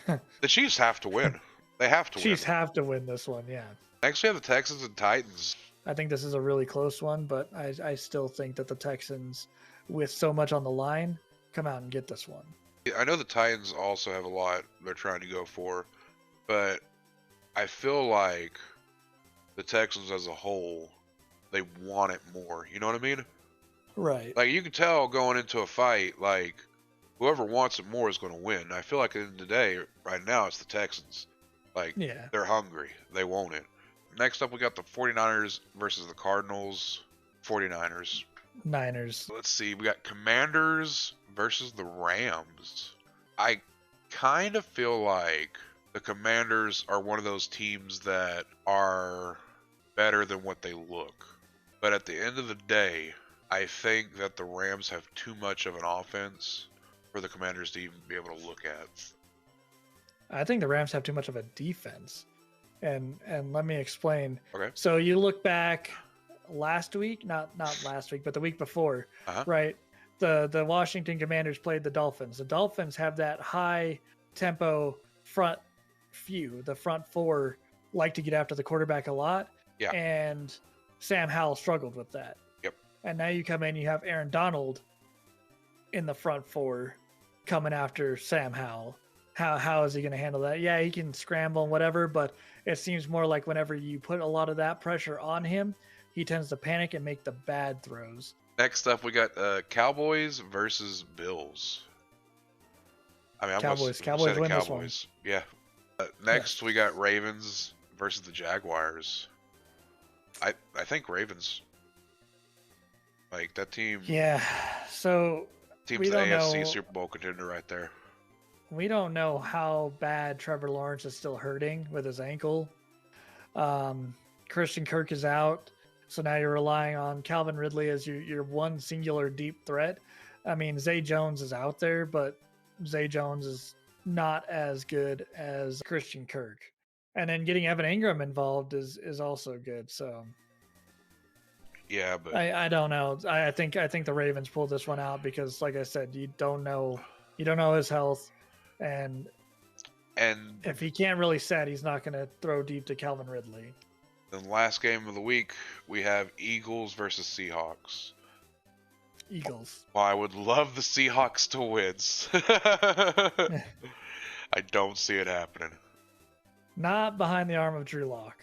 The Chiefs have to win. They have to win. Chiefs have to win this one, yeah. Next we have the Texans and Titans. I think this is a really close one, but I still think that the Texans, with so much on the line, come out and get this one. I know the Titans also have a lot they're trying to go for, but I feel like the Texans as a whole, they want it more. You know what I mean? Right. Like, you can tell going into a fight, like, whoever wants it more is going to win. I feel like at the end of the day, right now, it's the Texans. Like, yeah. They're hungry. They want it. Next up, we got the 49ers versus the Cardinals. 49ers. Niners. Let's see. We got Commanders versus the Rams. I kind of feel like the Commanders are one of those teams that are better than what they look. But at the end of the day, I think that the Rams have too much of an offense for the Commanders to even be able to look at. I think the Rams have too much of a defense. And let me explain. Okay. So you look back last week, not last week, but the week before, right? The Washington Commanders played the Dolphins. The Dolphins have that high tempo front few. The front four like to get after the quarterback a lot. Yeah. And Sam Howell struggled with that. Yep. And now you come in, you have Aaron Donald in the front four coming after Sam Howell. How is he going to handle that? Yeah, he can scramble and whatever, but it seems more like whenever you put a lot of that pressure on him, he tends to panic and make the bad throws. Next up, we got Cowboys versus Bills. I mean, Cowboys win this one. Yeah. Next, we got Ravens versus the Jaguars. I think Ravens. Like, that team. Yeah. So team's the AFC Super Bowl contender right there. We don't know how bad Trevor Lawrence is still hurting with his ankle. Christian Kirk is out. So now you're relying on Calvin Ridley as your one singular deep threat. I mean, Zay Jones is out there, but Zay Jones is not as good as Christian Kirk. And then getting Evan Ingram involved is also good. So Yeah, but I don't know. I think the Ravens pulled this one out because, like I said, you don't know his health, and if he can't really set, he's not going to throw deep to Calvin Ridley. the last game of the week, we have Eagles versus Seahawks. Eagles. Well, I would love the Seahawks to win. I don't see it happening. Not behind the arm of Drew Lock.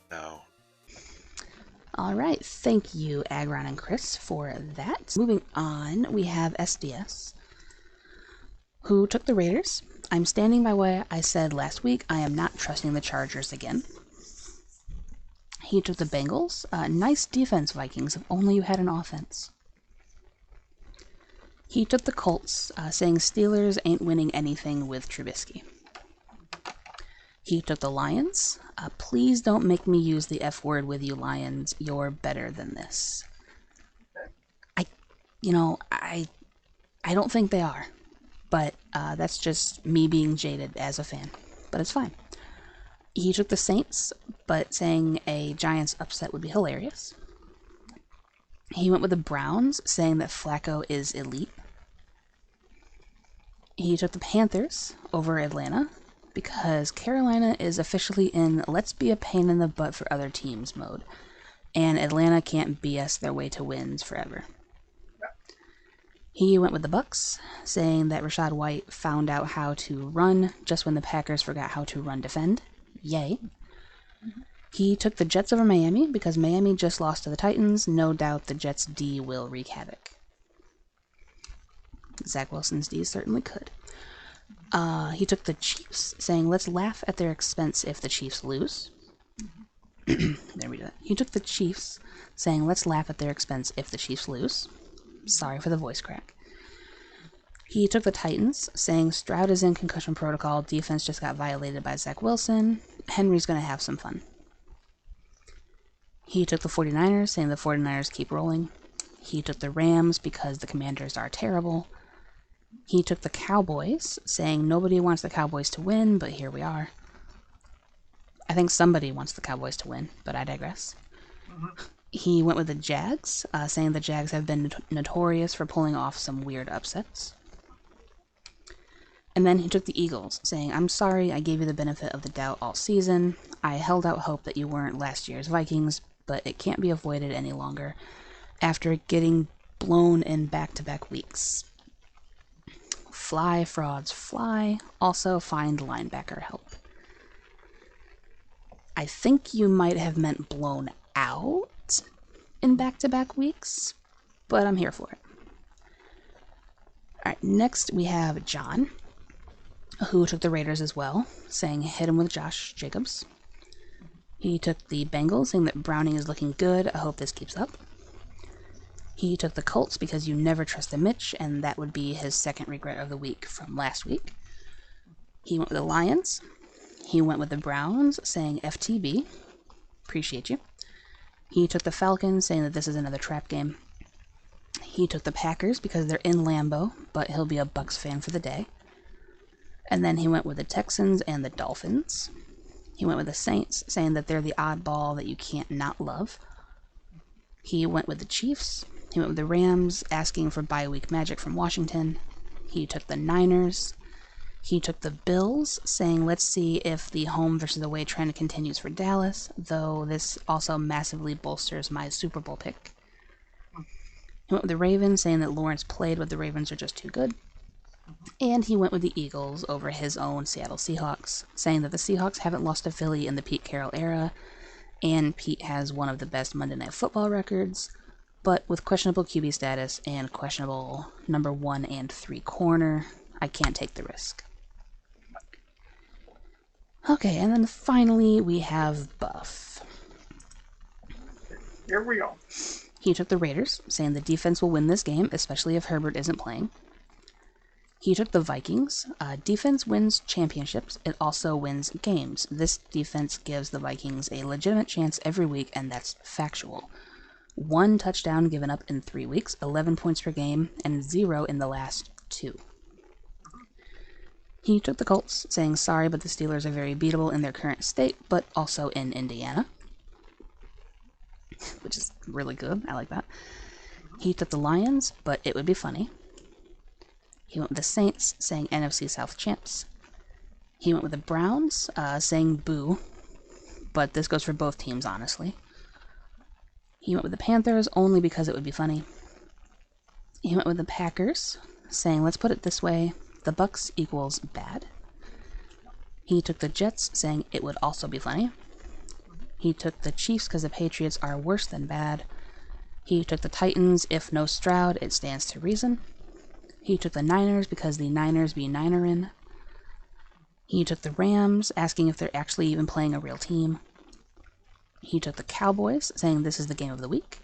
No. All right, thank you, Agron and Chris, for that. Moving on, we have SDS, who took the Raiders. I'm standing by what I said last week. I am not trusting the Chargers again. He took the Bengals. Nice defense, Vikings, if only you had an offense. He took the Colts, saying Steelers ain't winning anything with Trubisky. He took the Lions. Please don't make me use the F word with you, Lions. You're better than this. I don't think they are. But that's just me being jaded as a fan. But it's fine. He took the Saints, but saying a Giants upset would be hilarious. He went with the Browns, saying that Flacco is elite. He took the Panthers over Atlanta, because Carolina is officially in let's be a pain in the butt for other teams mode, and Atlanta can't BS their way to wins forever. He went with the Bucks, saying that Rachaad White found out how to run just when the Packers forgot how to run defend. Yay. He took the Jets over Miami because Miami just lost to the Titans. No doubt the Jets' D will wreak havoc. Zach Wilson's D certainly could. He took the Chiefs, saying let's laugh at their expense if the Chiefs lose. There we go. He took the Chiefs, saying let's laugh at their expense if the Chiefs lose. Sorry for the voice crack. He took the Titans, saying Stroud is in concussion protocol, defense just got violated by Zach Wilson, Henry's going to have some fun. He took the 49ers, saying the 49ers keep rolling. He took the Rams because the Commanders are terrible. He took the Cowboys, saying nobody wants the Cowboys to win, but here we are. I think somebody wants the Cowboys to win, but I digress. He went with the Jags, saying the Jags have been notorious for pulling off some weird upsets. And then he took the Eagles, saying, I'm sorry I gave you the benefit of the doubt all season. I held out hope that you weren't last year's Vikings, but it can't be avoided any longer after getting blown in back-to-back weeks. Fly, frauds, fly. Also, find linebacker help. I think you might have meant blown out in back-to-back weeks, but I'm here for it. Alright, next we have John, who took the Raiders as well, saying hit him with Josh Jacobs. He took the Bengals, saying that Browning is looking good. I hope this keeps up. He took the Colts because you never trusted Mitch, and that would be his second regret of the week from last week. He went with the Lions. He went with the Browns, saying FTB. Appreciate you. He took the Falcons, saying that this is another trap game. He took the Packers because they're in Lambeau, but he'll be a Bucs fan for the day. And then he went with the Texans and the Dolphins. He went with the Saints, saying that they're the oddball that you can't not love. He went with the Chiefs. He went with the Rams, asking for bye-week magic from Washington. He took the Niners. He took the Bills, saying let's see if the home versus away trend continues for Dallas, though this also massively bolsters my Super Bowl pick. He went with the Ravens, saying that Lawrence played, but the Ravens are just too good. And he went with the Eagles over his own Seattle Seahawks, saying that the Seahawks haven't lost to Philly in the Pete Carroll era, and Pete has one of the best Monday Night Football records, but with questionable QB status and questionable number 1 and 3 corner, I can't take the risk. Okay, and then finally we have Buff. Here we go. He took the Raiders, saying the defense will win this game, especially if Herbert isn't playing. He took the Vikings. Defense wins championships. It also wins games. This defense gives the Vikings a legitimate chance every week, and that's factual. 1 touchdown given up in 3 weeks, 11 points per game, and 0 in the last 2. He took the Colts, saying sorry, but the Steelers are very beatable in their current state, but also in Indiana, which is really good. I like that. He took the Lions, but it would be funny. He went with the Saints, saying NFC South champs. He went with the Browns, saying boo, but this goes for both teams, honestly. He went with the Panthers only because it would be funny. He went with the Packers, saying, let's put it this way, the Bucks equals bad. He took the Jets, saying it would also be funny. He took the Chiefs because the Patriots are worse than bad. He took the Titans, if no Stroud, it stands to reason. He took the Niners because the Niners be Ninerin. He took the Rams, asking if they're actually even playing a real team. He took the Cowboys, saying this is the game of the week.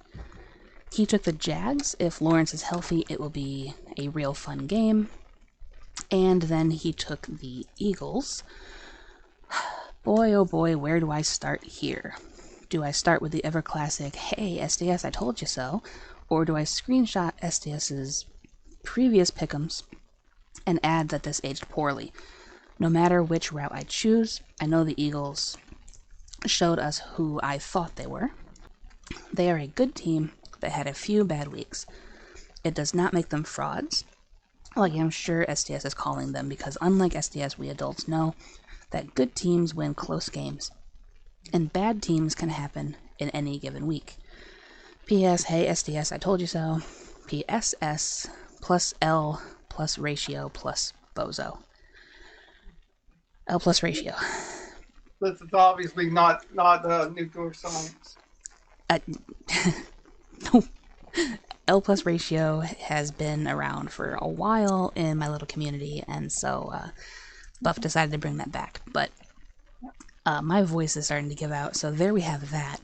He took the Jags. If Lawrence is healthy, it will be a real fun game. And then he took the Eagles. Boy, oh boy, where do I start here? Do I start with the ever classic, hey, SDS, I told you so? Or do I screenshot SDS's previous pickems and add that this aged poorly? No matter which route I choose, I know the Eagles showed us who I thought they were. They are a good team that had a few bad weeks. It does not make them frauds, like I'm sure SDS is calling them, because unlike SDS, we adults know that good teams win close games, and bad teams can happen in any given week. P.S. Hey SDS, I told you so. PSS plus L plus ratio plus bozo. L plus ratio. This is obviously not nuclear science. No. L plus ratio has been around for a while in my little community, and so Buff decided to bring that back. But my voice is starting to give out, so there we have that.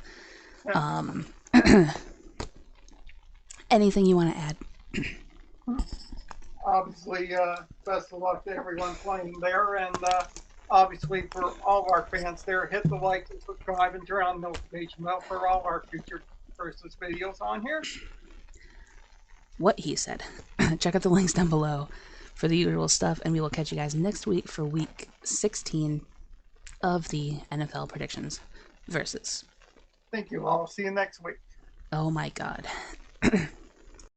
Anything you want to add? Obviously, best of luck to everyone playing there, and obviously for all our fans there, hit the like and subscribe and turn on the notification bell for all our future versus videos on here. What he said. Check out the links down below for the usual stuff, and we will catch you guys next week for week 16 of the NFL predictions versus. Thank you all. See you next week. Oh my god.